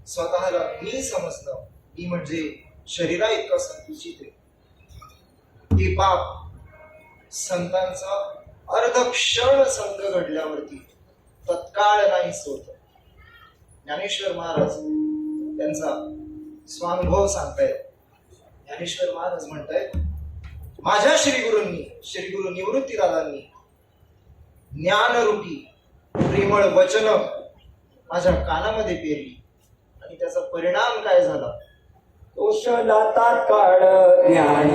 स्वतःला मी समजणं, मी म्हणजे शरीरा इतका संकुचित आहे, ते पाप संतांचा अर्धक्षण संग घडल्यावरती तत्काळ नाहीच होत. ज्ञानेश्वर महाराज त्यांचा स्वानुभव सांगतायत. ज्ञानेश्वर महाराज म्हणतायत, माझ्या श्रीगुरूंनी, श्रीगुरु निवृत्तीदादांनी ज्ञानरूपी प्रेमळ वचन माझ्या कानामध्ये पेरली आणि त्याचा परिणाम काय झाला? तोषला तात्काळ ज्ञान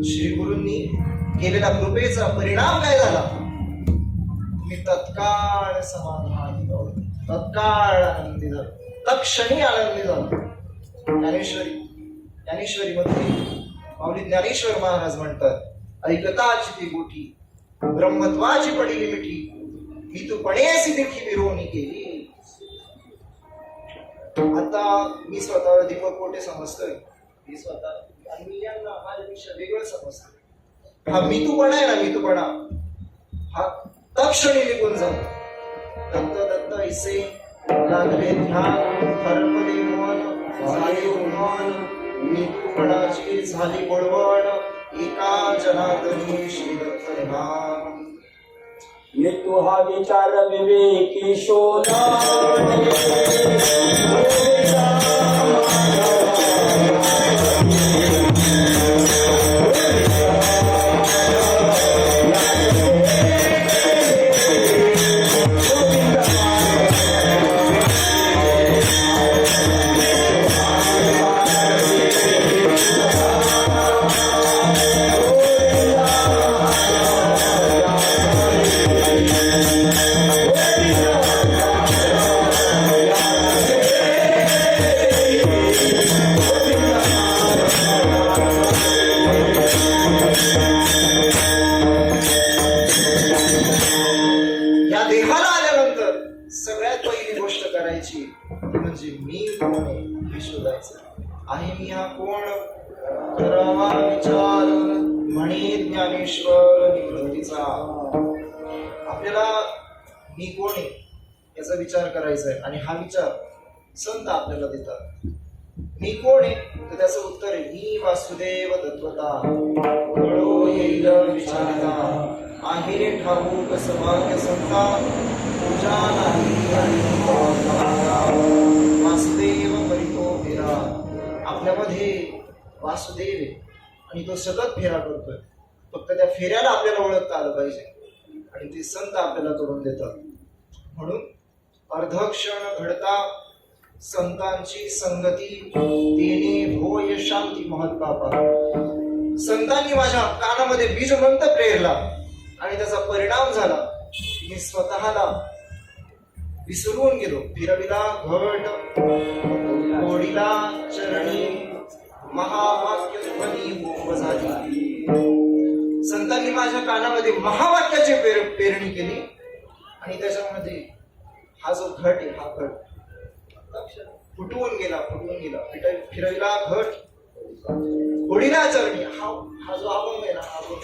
श्रीगुरूंनी केलेल्या कृपेचा परिणाम काय झाला? मी तत्काळ समाधानी झालो, तत्काळ आनंदी झालो, तत्क्षणी आनंदी झालो. ज्ञानेश्वरी मध्ये माऊली ज्ञानेश्वर महाराज म्हणतात, ऐकताची ती गोठी ब्रह्मत्वाची पडली मिठी, मी तू पणेसी देखी विरोणी केली. आता मी स्वतःला दीपक कोटे समजतोय, मी स्वतः आणि मी यांना माझ्यापेक्षा वेगळं समजतो. हा मीतूपणा आहे ना, मीतूपणा हा तत्क्षणी निघून जातो. दत्त दत्त ऐसे लागले ध्यान, हरपले मन झाले उन्मान, मीतूपणाची झाली बोळवण, एका जनार्दनी श्री दत्त नाम. मृत्यू हा विचार विवेकी शोधा म्हणजे मी कोण हे शोधायचं आहे. मी हा कोण करावा विचार म्हणे ज्ञानेश्वर निवृत्तीचा. आपल्याला मी कोण आहे याचा विचार करायचा आहे आणि हा विचार संत आपल्याला देतात. मी कोण आहे तर त्याचं उत्तर आहे, मी वासुदेव तत्वता कळो येईल विचारता, आहे ठाऊक सभाग्य संता, पूजा नाही वासुदेव करीतो फेरा. आपल्यामध्ये वासुदेव आहे आणि तो सतत फेरा करतोय. फक्त त्या फेऱ्याला आपल्याला ओळखता आलं पाहिजे आणि ते संत आपल्याला करून देतात. म्हणून अर्धक्षण घडता संतांची संगती, देणे भोय शांती महत्पापा. संतांनी माझ्या कानामध्ये बीजमंत प्रेरला आणि त्याचा परिणाम झाला. मी स्वतःला विसरून गेलो. फिरविला घट ओढीला चरणी, महावाक्य ध्वनी बोंब झाली. संतांनी माझ्या कानामध्ये महावाक्याची पेरणी केली आणि त्याच्यामध्ये हा जो घट आहे हा घट फुटवून गेला. फिरविला घट ओढीला चरणी, हा जो अभंग आहे ना, हा अभंग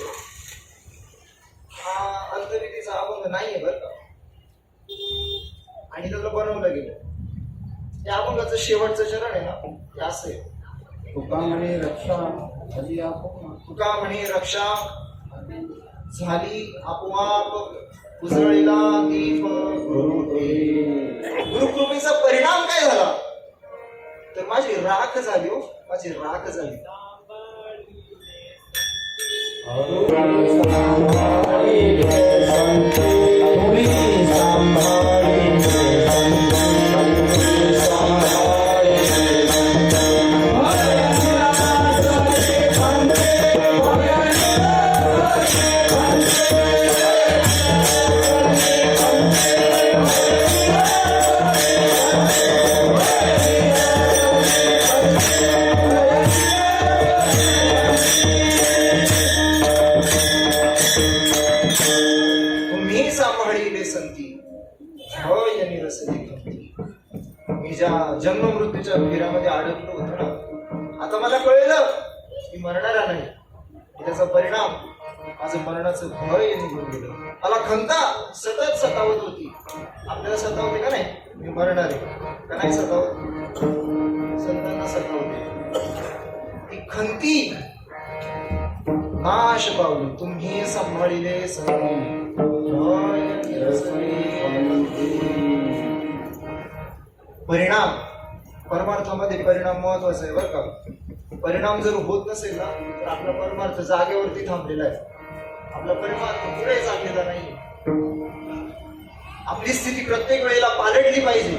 हा अंतर्विधीचा अभंग नाहीये बरं का. आणि त्याला बनवलं गेलं. त्या अभंगाचं शेवटचं चरण आहे ना, ते असं आहे. तुका म्हणे रक्षा झाली आपोआप. तुका म्हणे रक्षा झाली आपोआप उजळीला दीप गुरुकृपेचा परिणाम काय झाला तर माझी राख झाली. हो, माझी राख झाली. तुम्ही सांभाळिले संती भय निरसली गंती. मी ज्या जन्म मृत्यूच्या फेऱ्यामध्ये अडकलो होतो ना, आता मला कळलं मी मरणारा नाही. त्याचा परिणाम माझं मरणाचं भय निघून गेलं. मला खंता सतत सतावत होती. आपल्याला सतावते का नाही मी मरणार आहे का नाही सतावत? संतांना सतावते. ती खंती नाश पावली. तुम्ही सांभाळिले संती परिणाम. परमार्थामध्ये परिणाम महत्वाचा आहे बरं का. परिणाम जर होत नसेल ना तर आपला परमार्थ जागेवरती थांबलेला आहे. आपला परमार्थ पुढे चाललेला नाही. आपली स्थिती प्रत्येक वेळेला पालटली पाहिजे.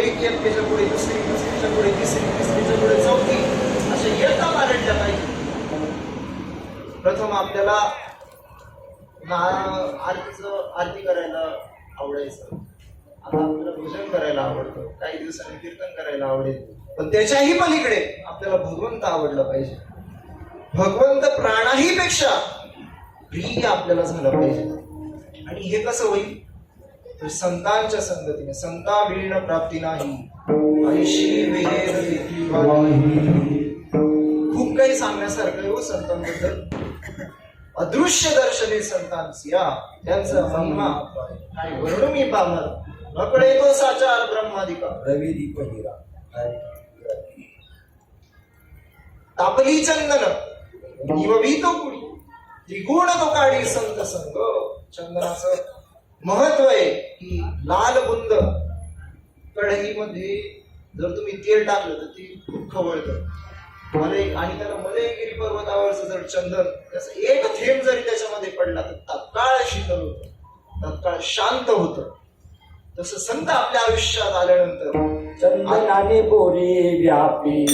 एक इयत्तेच्या पुढे दुसरी, दुसरीच्या पुढे तिसरी, तिसरीच्या पुढे चौथी, अशा इयत्ता पालटल्या पाहिजे. प्रथम आपल्याला आरती करायला आवडायचं. आता आपल्याला भजन करायला आवडतं. काही दिवसांनी कीर्तन करायला आवडेल. पण त्याच्याही पलीकडे आपल्याला भगवंत आवडला पाहिजे. भगवंत प्राणाही पेक्षा प्रिय आपल्याला झालं पाहिजे. आणि हे कसं होईल तर संतांच्या संगतीने. संता वीण प्राप्ती नाही ऐशी वेद देखील वाणी. खूप काही सांगण्यासारखं आहे हो संतांबद्दल. अदृश्य दर्शने संतांची त्यांचा महिमा काय वर्णू मी पामर. नकडे तो साचार ब्रह्मादिका रवी दीप हिरा. तापली चंदन निववितो कुणी त्रिगुण तो काढी संत संग. चंदनाचं महत्व आहे की लाल बुंद कढईमध्ये जर तुम्ही तेल टाकलं तर ती खूप खवळतं. आणि त्याला मलयगिरी पर्वतावरचं जर चंदन त्याचा एक थेंब जरी त्याच्यामध्ये पडला तर तत्काळ शीतल होतं, तत्काळ शांत होतं. तसं संत आपल्या आयुष्यात आल्यानंतर चंदनाने बोरी व्यापी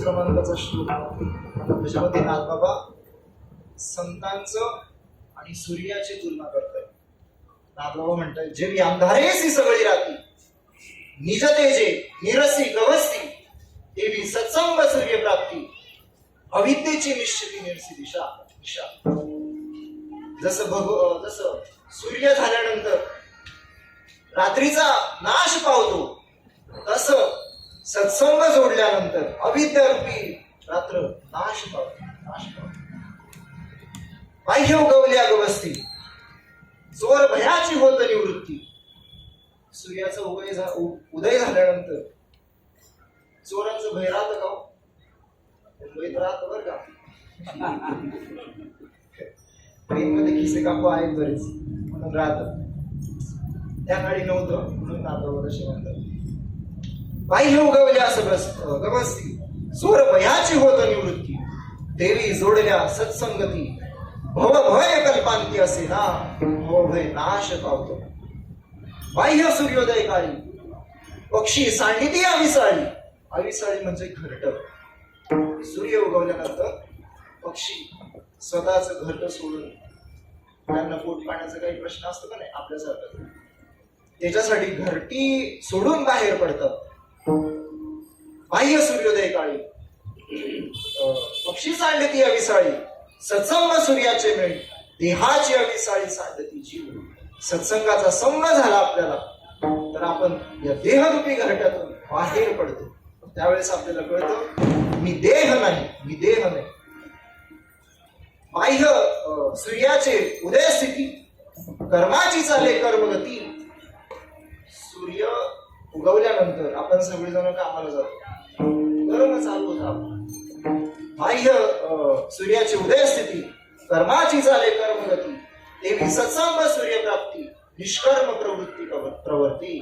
क्रमांकाचा श्लोक त्याच्यामध्ये नाथबाबा संतांचं आणि सूर्याची तुलना करताय. नाथबाबा म्हणतात जे मी अंधारेसी सगळी राहती निज तेजे निरसी गवस्ती देवी सत्संग सूर्य प्राप्ती अविद्येची निश्चिती निरसी दिशा दिशा. जसं सूर्य झाल्यानंतर रात्रीचा नाश पावतो तसं सत्संग जोडल्यानंतर अविद्यारूपी रात्र नाश पावते. बाह्य उगवल्या गवस्ती जोर भयाची होत निवृत्ती. सूर्याचा उदय झाल्यानंतर चोरांचं भय राहतं का? मुंबईत राहतं बरं का. ट्रेनमध्ये खिसे कापू आहेत बरेच म्हणून राहतं. त्या काळी नव्हतं म्हणून आता वर्ष म्हणतात. बाह्य उगवल्या गवस्ती जोर भयाची होत निवृत्ती. देवी जोडल्या सत्संगती भवभय कल्पांती असे ना भवभय नाश पावतो. बाह्य सूर्योदय काळी पक्षी सांडिती अविसाळी. अविसाळी म्हणजे घरट. सूर्य उगवल्यानंतर पक्षी स्वतःच घरट सोडून, त्यांना पोट पाण्याचा काही प्रश्न असतो का नाही आपल्यासारखं, त्याच्यासाठी घरटी सोडून बाहेर पडतात. बाह्य सूर्योदय काळी पक्षी सांडती अविसाळी. सत्संग सूर्याचे मेळ देहाची अविसाळी सांडती जीव. सत्संगाचा संग झाला आपल्याला तर आपण या देहरूपी घरट्यातून बाहेर पडतो. त्यावेळेस आपल्याला कळतं मी देह नाही. बाह्य सूर्याचे उदय स्थिती कर्माची चाले कर्मगती. सूर्य उगवल्यानंतर आपण सगळेजण कामाला जातो, कर्म चालू होतं. बाह्य सूर्याची उदय स्थिती कर्माची चाले कर्मगती. देवी सत्संग सूर्यप्राप्ती निष्कर्म प्रवृत्ती.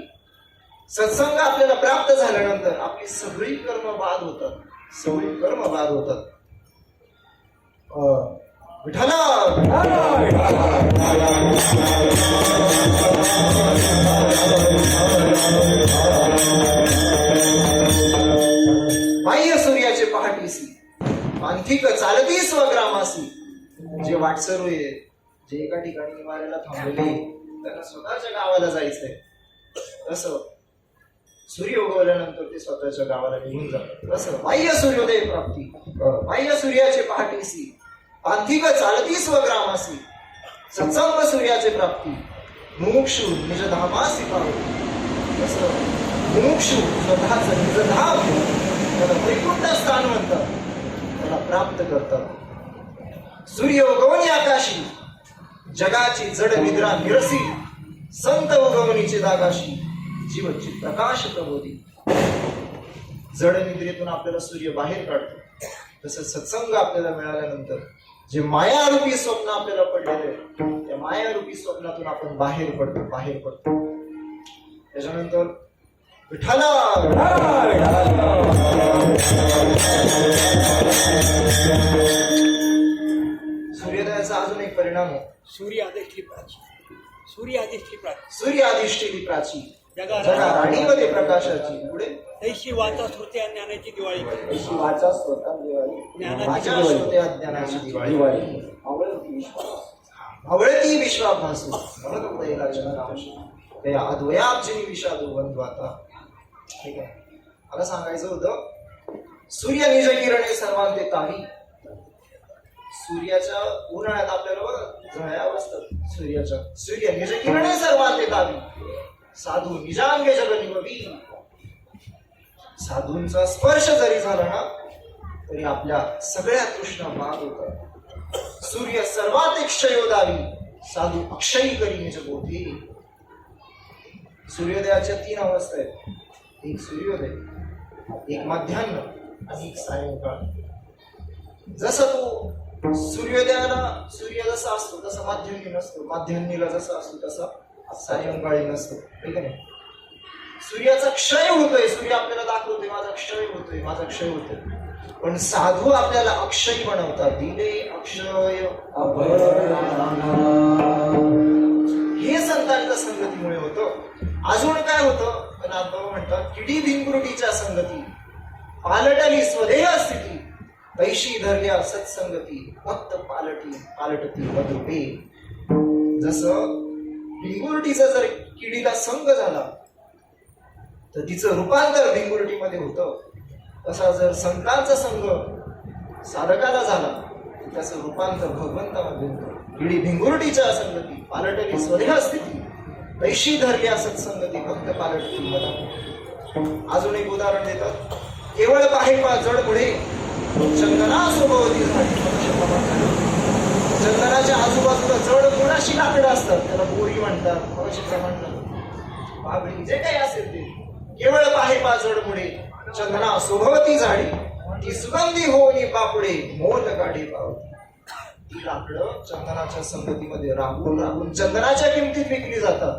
सत्संग आपल्याला प्राप्त झाल्यानंतर आपली सगळी कर्म बाद होतात. विठ्ठला बाह्य सूर्याचे पहाटीसी पांथिक चालती स्वग्रामासी. जे वाटसरू आहे, जे एका ठिकाणी निवाऱ्याला थांबलेले त्यांना स्वतःच्या गावाला जायचंय, तसं सूर्य उगवल्यानंतर ते स्वतःच्या गावाला निघून जातात. तसं बाह्य सूर्योदय प्राप्ती बाह्य सूर्याचे पहाटीसी पांथिक चालती स्वग्रामासी. सत्संग सूर्याचे प्राप्ती मुमुक्षु निज धामासी पावती. तसं मुमुक्षु स्वतःच निज धाम त्याला वैकुंठ स्थान म्हणतात, त्याला प्राप्त करतात. सूर्य उगवणी आकाशी जगाची जड निद्रा निरसी. संत उगवणीची जागाशी जीवची प्रकाश प्रबोधी. जड निद्रेतून आपल्याला सूर्य बाहेर काढतो. तसं सत्संग आपल्याला मिळाल्यानंतर जे मायारूपी स्वप्न आपल्याला पडलेले त्या मायारूपी स्वप्नातून आपण बाहेर पडतो. त्याच्यानंतर विठ्ठला सूर्योदयाचा अजून एक परिणाम आहे. सूर्य अधिष्ठिली प्राची जगा राणीमध्ये प्रकाशाची. पुढे तैशी वाचा श्रुत्या ज्ञानाची दिवाळी. वाचा स्वतः दिवाळी वाचा श्रोत्या ज्ञानाची दिवाळी. आवळती विश्वाभासू अद्वयाब्जिनी विषादू बंधू. आता ठीक आहे, मला सांगायचं होतं सूर्य निज किरणे सर्वांते तावी. सूर्याच्या उन्हाळ्यात आपल्याला झळ्या बसतात सूर्याच्या. सूर्य निज किरणे सर्वांते तावी साधू निजांगे जगनिववी. साधूंचा स्पर्श जरी झाला ना तरी आपल्या सगळ्या तृष्णा बाद होतात. सूर्य सर्वात क्षयोदावी साधू अक्षयी करी निज बोधी. सूर्योदयाच्या 3 अवस्था आहेत. एक सूर्योदय, एक मध्यान्ह आणि एक सायंकाळ. जसं तो सूर्योदयाला सूर्य जसा असतो तसा माध्यन्नी नसतो, माध्यन्नीला जसा असतो तसा सायंकाळी नसतो, ठीक आहे. सूर्याचा क्षय होतोय, सूर्य आपल्याला दाखवतोय माझा क्षय होतोय, पण साधू आपल्याला अक्षय बनवतात. दिले अक्षय हे संतांच्या संगतीमुळे होतं. अजून काय होतं, नाथबाबा म्हणतात किडी भिंगुरटीच्या संगती पालटली स्वदेह स्थिती. पैशी धरल्या सत्संगती फक्त पालटती बदुपे. जसं भिंगुरटीचा जर किडीला संग झाला तर तिचं रूपांतर भिंगुरटीमध्ये होतं. तसा जर संतांचा संग साधकाला झाला तर त्याचं रूपांतर भगवंतामध्ये होतं. किडी भिंगुरटीच्या संगती पालटली स्वदेह स्थिती पैशी धरल्या सत्संगती भक्त पालटती बदुपे. अजून एक उदाहरण देतात. केवळ पाहे जड पुढे चंदना सोबवती झाली. चंदनाच्या आजूबाजूला जड कोणाशी लाकडं असतात, त्याला बोरी म्हणतात, मगाशीचा म्हणतात, बाबळी, जे काही असेल ते. केवळ पाहे जड पुढे चंदना सोबवती झाडी, ती सुगंधी होऊन बापुडे मोल काढे पावती. ती लाकडं चंदनाच्या संगतीमध्ये राहून राहून चंदनाच्या किमतीत विकली जातात.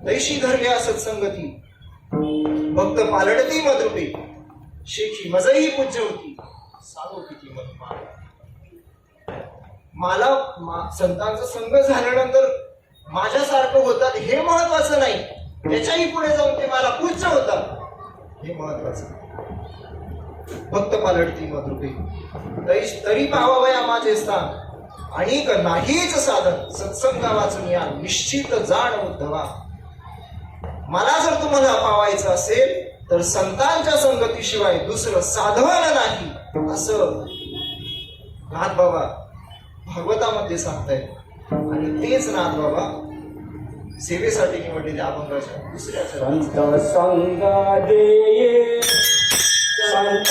दैशी धरली असत संगती, भक्त पालडती मधुपे, शेखी मजही पूज्य होती, सांगू किती मधुमाळ. मला संतांचा संग झाल्यानंतर माझ्यासारखं होतात हे महत्वाचं नाही, त्याच्याही पुढे जाऊन ते मला पूज्य होतात हे महत्वाचं. भक्त पालटती मधुपे, तरी पावावया माझे स्थान, अनेक नाहीच साधन, सत्संग वाचून या निश्चित जाण उद्धवा. मला जर तुम्हाला पावायचं असेल तर संतांच्या संगतीशिवाय दुसरं साधन नाही, असं नाथबाबा भागवतामध्ये सांगतायत. आणि तेच नाथबाबा सेवेसाठी निवडलेल्या अभंगाच्या दुसऱ्या संत संगा दे, संत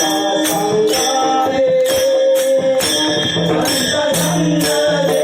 संगा दे, संत संगा दे,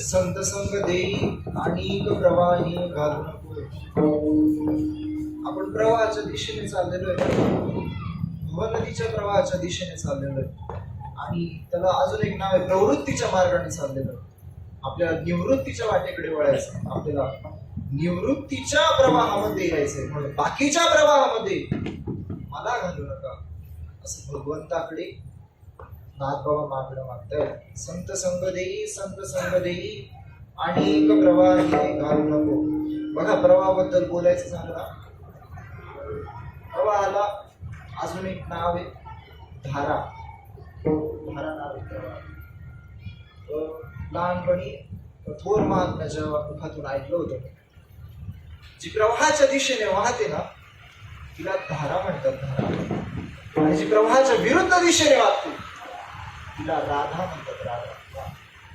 संत संग देई अनेक प्रवाही घालू नको. आपण प्रवाहाच्या दिशेने चाललेलो आहे, भव नदीच्या प्रवाहाच्या दिशेने चाललेलो आहे. आणि त्याला अजून एक नाव आहे प्रवृत्तीच्या मार्गाने चाललेलो आहे. आपल्याला निवृत्तीच्या वाटेकडे वळायचं, आपल्याला निवृत्तीच्या प्रवाहामध्ये यायचंय. म्हणून बाकीच्या प्रवाहामध्ये मला घालू नका असं भगवंताकडे नाथबाबा मागणं मागतायत. संत संग देई अनेक प्रवाही घालू नको. बघा, प्रवाहाबद्दल बोलायचं झालं ना, प्रवाहाला अजून एक नाव आहे धारा. धारा नाव आहे प्रवाह. लहानपणी थोर महात्म्याच्या मुखातून ऐकलं होतं, जी प्रवाहाच्या दिशेने वाहते ना तिला धारा म्हणतात, धारा. आणि जी प्रवाहाच्या विरुद्ध दिशेने वाहते तिला राधा म्हणतात, राधा.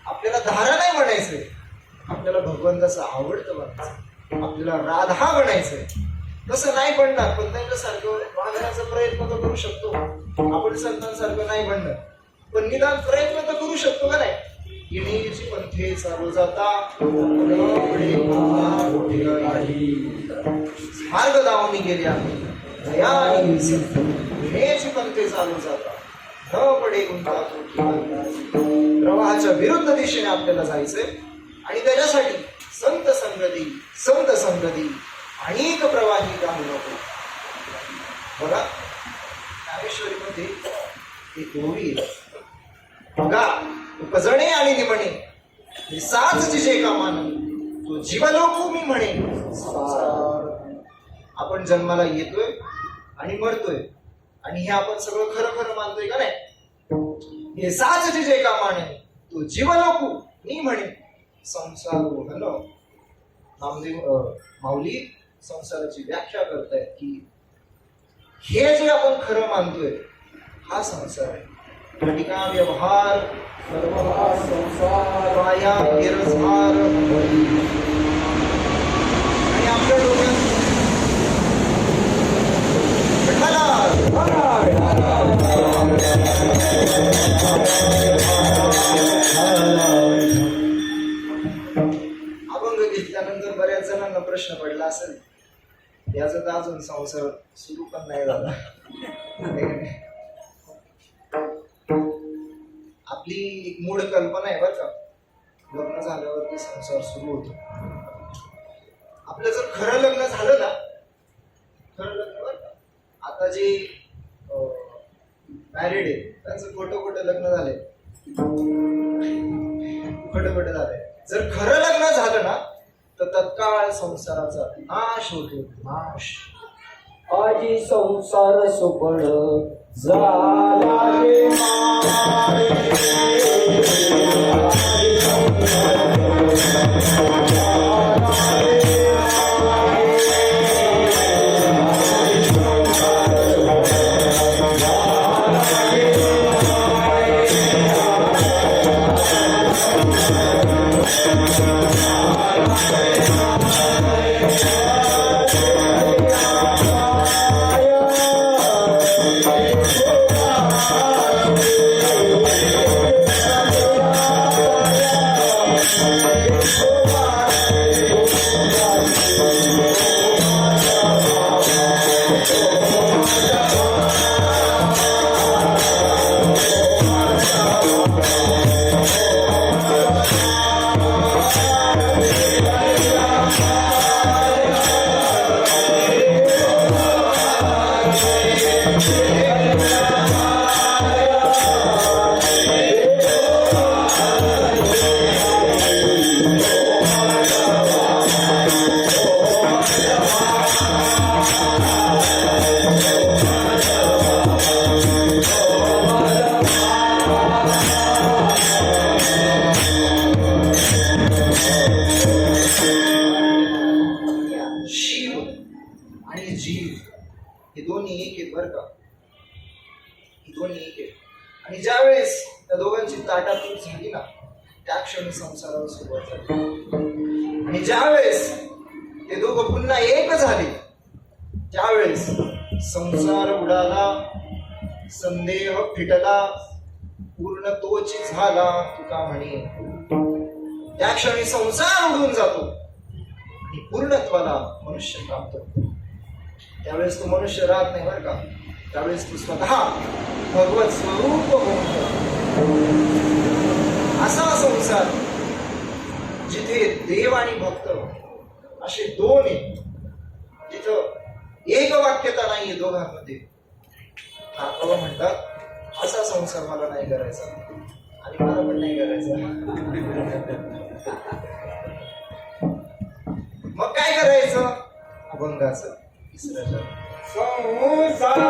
आपल्याला धारा नाही म्हणायचंय, आपल्याला भगवंताचं आवडतं बनायचं, आपल्याला राधा बनायचंय. तसं नाही बनणार, पण त्यांच्यासारखं वागण्याचा प्रयत्न तर करू शकतो आपण. संतांसारखं नाही बनणार, पण निदान प्रयत्न तर करू शकतो का नाही. येण्याची पंथे चालू जाता मार्ग दावणी गेले आम्ही येण्याची पंथे चालू जाता पडे गुंता. प्रवाहाच्या विरुद्ध दिशेने आपल्याला जायचंय आणि त्याच्यासाठी संत संगती अनेक प्रवाही राहू नको. बघा ज्ञानेश्वरीमध्ये एक ओवी आहे. बघा उपजणे आणि निमणे हे साच जिजे कामाने तो जीवलोकू मी म्हणे. आपण जन्माला येतोय आणि मरतोय आणि हे आपण सगळं खरं खरं मानतोय का नाही. हे साच जिजे कामाने तो जीवलोकू मी म्हणे. संसार हॅलो नामदेव माऊली संसाराची व्याख्या करतायत की हे जे आपण खरं मानतोय हा संसार आहे. घटिका व्यवहार सर्वहार संसार माया गिरझार आणि आपल्या डोक्यात अभंग घेतल्यानंतर बऱ्याच जणांना प्रश्न पडला असेल याचा तर अजून संसार सुरू पण नाही झाला. आपली एक मूळ कल्पना आहे बरं का, लग्न झाल्यावरती संसार सुरू होतो. आपलं जर खरं लग्न झालं ना, खरं लग्न बरं का, आता जे मॅरिड आहे त्यांचं खोटं लग्न झालंय, खोटं झालंय. जर खरं लग्न झालं ना तर तत्काळ संसाराचा नाश होतो, नाश. आजी संसार सुपड झाला रे मारे. हे दोन्ही एक आहेत बरं का, हे दोन्ही एक आहेत. आणि ज्यावेळेस त्या दोघांची ताटातूट झाली ना त्या क्षणी संसाराला सुरुवात झाली. आणि ज्यावेळेस ते दोघं पुन्हा एक झाले त्यावेळेस संसार उडाला, संदेह फिटला, पूर्ण तोच झाला तुका म्हणे. त्या क्षणी संसार उडून जातो आणि पूर्णत्वाला मनुष्य प्राप्त होतो. त्यावेळेस तू मनुष्य राहत नाही बरं का, त्यावेळेस तू स्वतः भगवत स्वरूप होऊन असा संसार जिथे देव आणि भक्त असे दोन आहेत, तिथं एक वाक्यता नाहीये दोघांमध्ये. बाबा म्हणतात असा संसार मला नाही करायचा आणि मला पण नाही करायचा. मग काय करायचं? अभंगाचं तिसरं संसार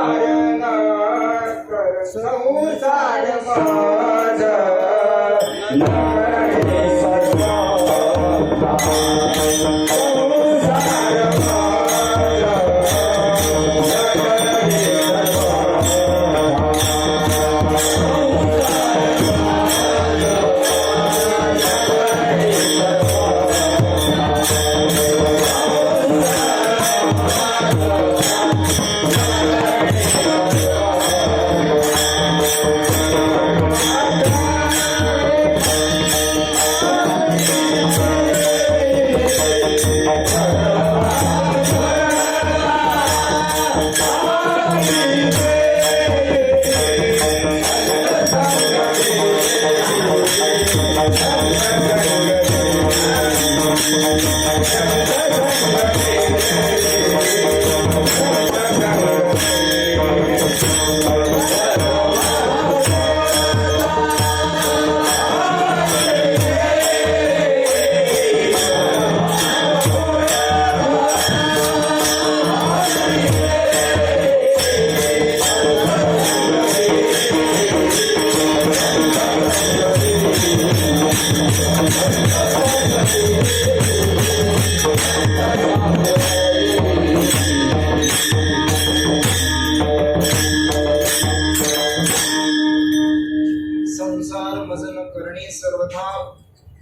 करणे सर्वथा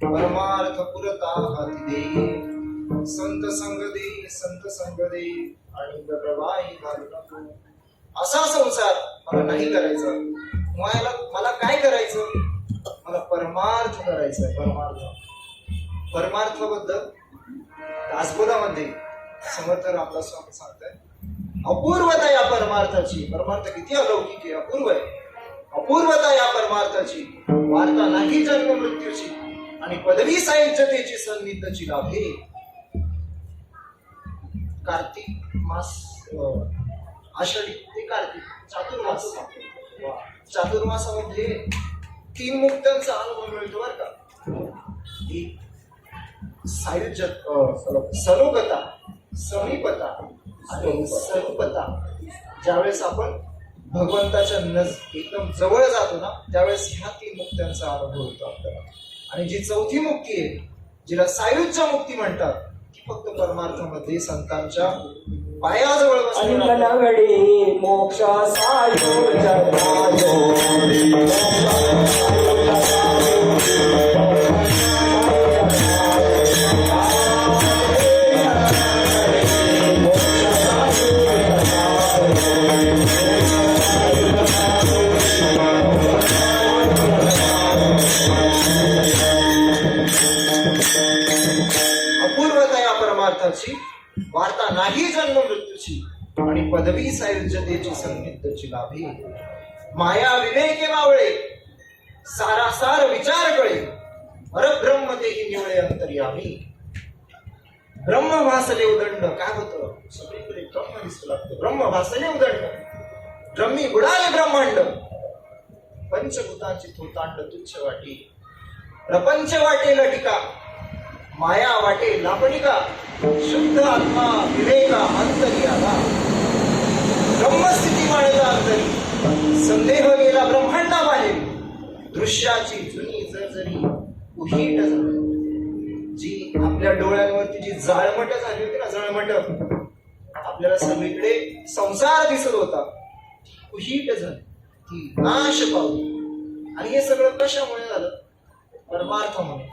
परमार्थ पुरता हाती दे. संत संग दे आणि प्रवाही घालू नको. असा संसार मला नाही करायचा. मला काय करायचं? मला परमार्थ करायचा. परमार्थाबद्दल दासबोधामध्ये समर्थ रामदास स्वामी सांगताय, अपूर्वता या परमार्थाची. परमार्थ किती अलौकिक आहे, अपूर्व आहे. अपूर्वता या परमार्थाची, वार्ता नाही जन्म मृत्यूची आणि पदवी सायुज्यतेची सन्निधची लाभे. कार्तिक मास, आषाढी ते कार्तिक चातुर्मास. चातुर्मासामध्ये 3 मुक्त्यांचा अनुभव मिळतो बरं का. एक सायुज्य, सलोकता, समीपता आणि स्वरूपता. ज्यावेळेस आपण भगवंताच्या एकदम जवळ जातो ना, त्यावेळेस ह्या 3 मुक्त्यांचा अनुभव होतो आपल्याला. आणि जी चौथी मुक्ती आहे, जिला सायुज्य मुक्ती म्हणतात, ती फक्त परमार्थामध्ये संतांच्या पायाजवळ अंगनगडी मोक्ष अपूर्वता या परमार्थाची, वार्ता नाही जन्म मृत्यूची आणि पदवी सायुज्यतेची संगीतची लाभे. माया विवेके मावळे, सारासार विचार कळे, परब्रह्म तेही निवळे अंतर्यामी. ब्रह्म भासले उदंड. काय होतं? सगळीकडे ब्रह्म दिसू लागतं. ब्रह्म भासले उदंड, ब्रह्मी बुडाले ब्रह्मांड. पंचभूतांची थोतांड तुच्छ वाटी, प्रपंच वाटे लटिका, माया वाटे लापणिका. शुद्ध आत्मा विवेका अंतरी आला, ब्रह्मस्थिती माळता अंतरी. संदेह गेला ब्रह्मांडा बाहेर, दृश्याची जुनी जर्जरी उहीट झाली. जी आपल्या डोळ्यांवरती जी जाळमट झाली होती ना, जळमट, आपल्याला सगळीकडे संसार दिसत होता, उहीट झाली, ती नाश पावली. आणि हे सगळं कशामुळे झालं? परमार्थामुळे.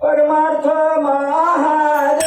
परमार्थ महारण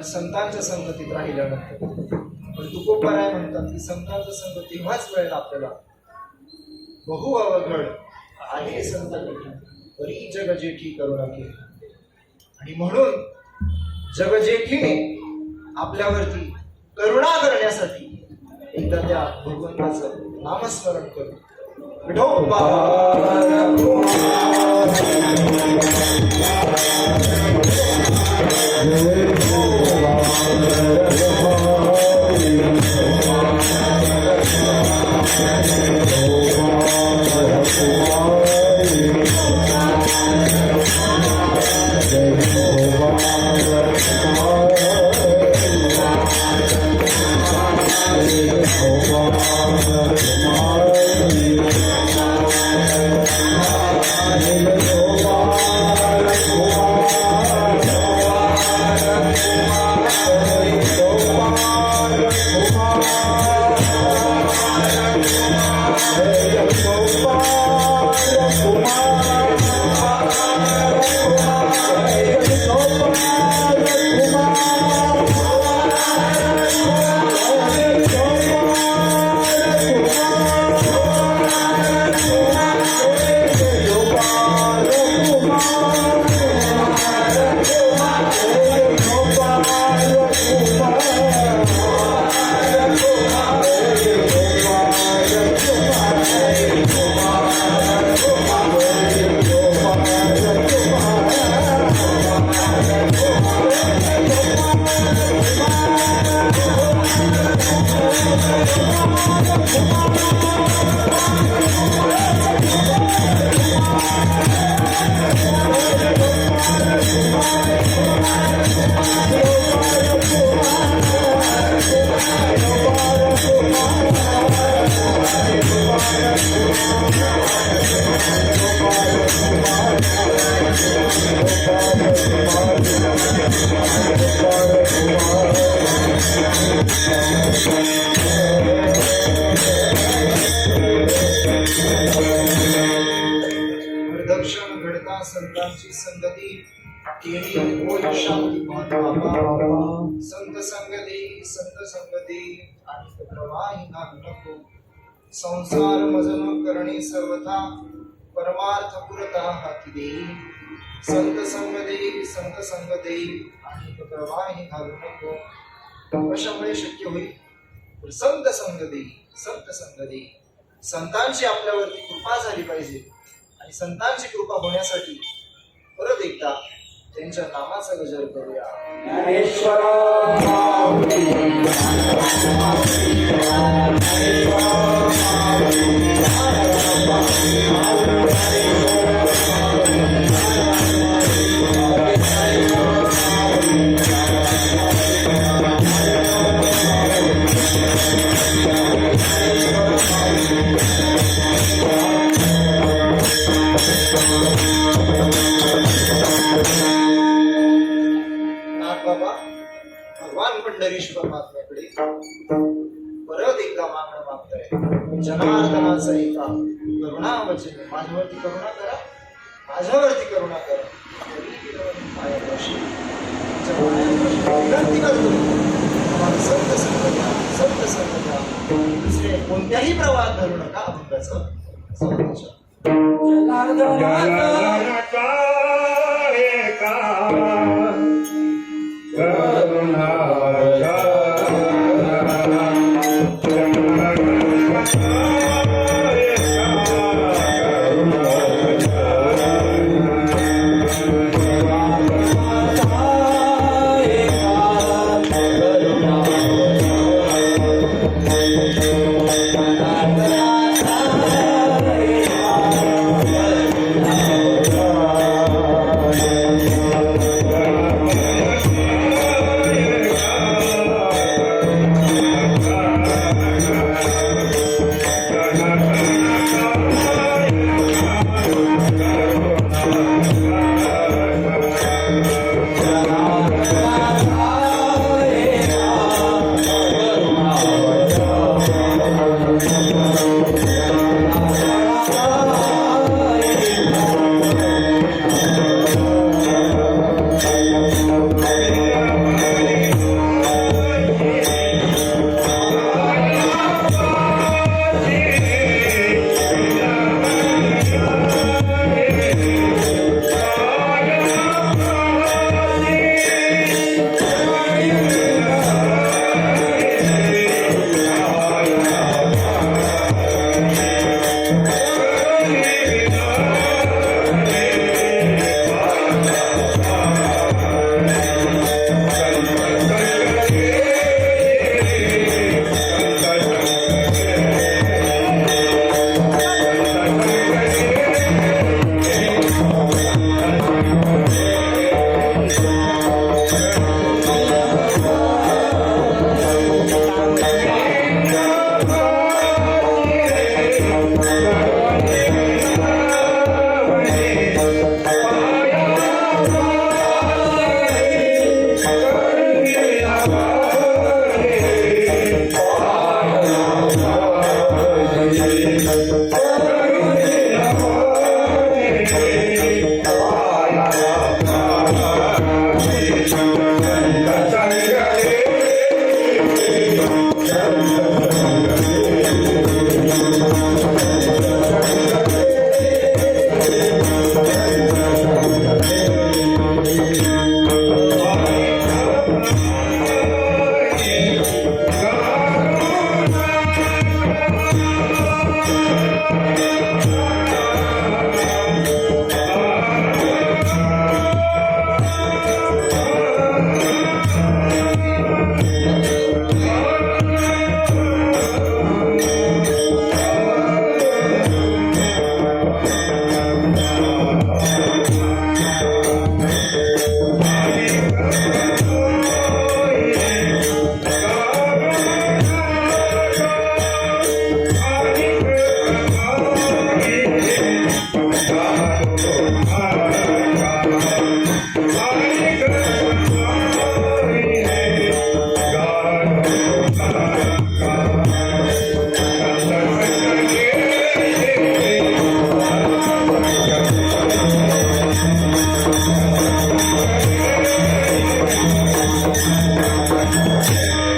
संतांच्या संगतीत राहिल्यानंतर. पण तुकोबाराय म्हणतात की संतांचा संग तेव्हाच मिळेल आपल्याला. बहु अवघड आहे संत परी जग जेठी करुणा केली. आणि म्हणून जगजेठीने आपल्यावरती करुणा करण्यासाठी एकदा त्या भगवंताचं नामस्मरण करू. विठोबा Hare प्रदक्षिण घडता संतांची संगती केली ओज शांती महत्वापा संत संगती आणि प्रवाही घालू नको संसार मजन करणे सर्वथा परमार्थ पुरता हाती देई संत संगती आणि प्रवाही घालू नको कशामुळे शक्य होईल तर संत संगती संतांची आपल्यावरती कृपा झाली पाहिजे आणि संतांची कृपा होण्यासाठी परत एकदा त्यांच्या नामाचा गजर करूया. ज्ञानेश्वर बाबा भगवान पंढरीश्वर परमात्म्याकडे परत एकदा मागणं मागताय जनार्दनाचं एका करुणा वचने माझ्यावरती करुणा करा पायापाशी तुमच्या पायापाशी विनंती करतो तुम्हाला संत संगता दुसरे कोणत्याही प्रवाहात धरू नका अभंगाचं संरक्षण. Hare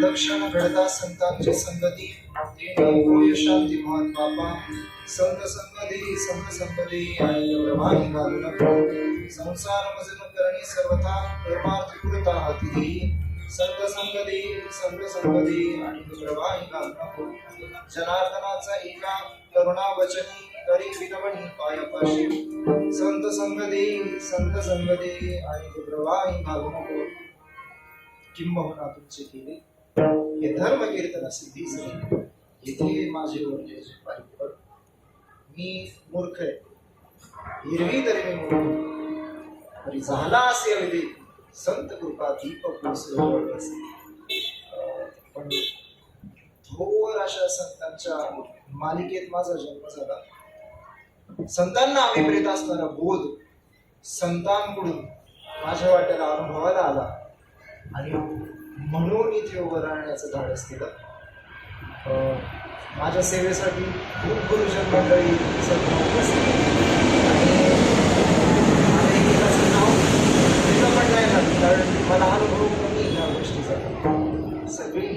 दक्षिण घडता संतांची संगती होय शांती महत् बापा संत संगती आणि प्रभावी घालू नको संसार मजन करणी सर्वथा परमार्थ पुरता हाती संत संगती आणि प्रभावी घालू नको जनार्दनाचा एका करुणा वचनी करी विनवणी पायापाशी संत संगती आणि प्रभावी घालू नको किंबहुना तुमचे केले हे धर्म कीर्तन सिद्धी झाली येथे माझे ओरलेचे पाहिजे मी मूर्ख आहे हिरवी तरी मी मूर्ख तरी झाला असे अगदी संत कृपा दीपक पण थोर अशा संतांच्या मालिकेत माझा जन्म झाला संतांना अभिप्रेत असणारा बोध संतांकडून माझ्या वाट्याला अनुभवाला आला आणि म्हणून इथे उभं राहण्याचं धाडस केलं माझ्या सेवेसाठी खूप गुरुजन मंडळी सगळं उपस्थित आणि मला एकेकाचं नाव घेणं पण नाही लागलं कारण मला अनुभव कमी ह्या गोष्टीचा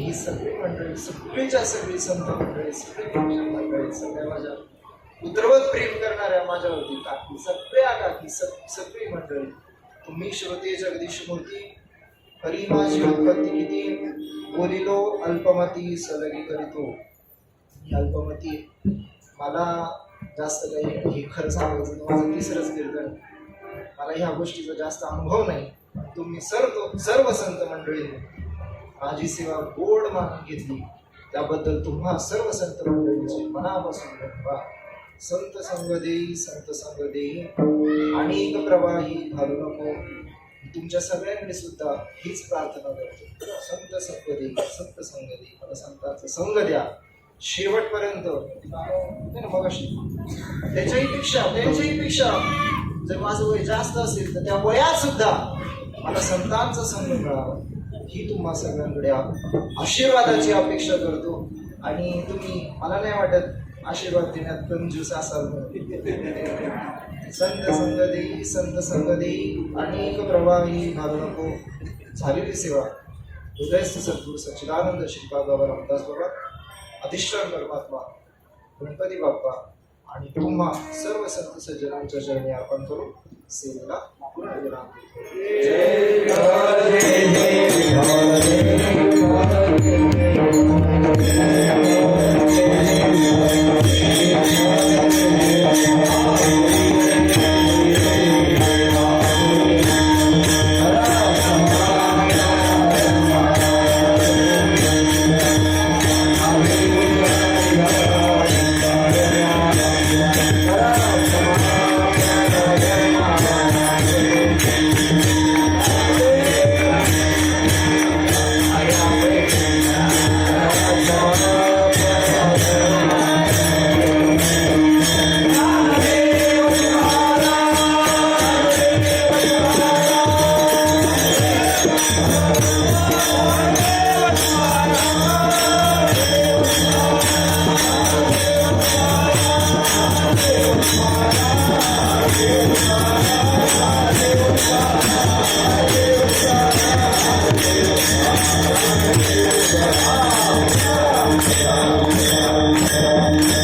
ही सगळी मंडळी सगळीच्या सगळी संत मंडळी सगळी गुरुजन मंडळी सगळ्या माझ्या उतरवत प्रेम करणाऱ्या माझ्यावरती काकी सगळ्या काकी सगळी मंडळी तुम्ही श्रोते जगदीश मूर्ती हरी माझी उत्पत्ती किती बोलिलो अल्पमती सलगी करीतो मी अल्पमती मला जास्त काही हे खरं सांगायचं माझं तिसरंच कीर्तन मला ह्या गोष्टीचा जास्त अनुभव नाही तुम्ही सर्व संत मंडळींनी माझी सेवा गोड मानून घेतली त्याबद्दल तुम्हा सर्व संत मंडळींचे मनापासून धन्यवाद संत संग देई अनेक प्रवाही घालू नको तुमच्या सगळ्यांनी सुद्धा हीच प्रार्थना करतो संत संग दे मला संतांचा संग द्या शेवटपर्यंत त्यांच्याही पेक्षा जर माझं वय जास्त असेल तर त्या वयात सुद्धा मला संतांचा संग मिळावा ही तुम्हा सगळ्यांकडे आशीर्वादाची अपेक्षा करतो आणि तुम्ही मला नाही वाटत आशीर्वाद देण्यात कंजूस असाल संत संग देई अनेक प्रवाही घालू नको झालेली सेवा हृदयस्थ सद्गुरू सच्चिदानंद श्री बाबा रामदास बाबा अधिष्ठान परमात्मा गणपती बाप्पा आणि तुम्हा सर्व संत सज्जनांच्या चरणी अर्पण करून सेवेला पूर्ण विराम Thank you.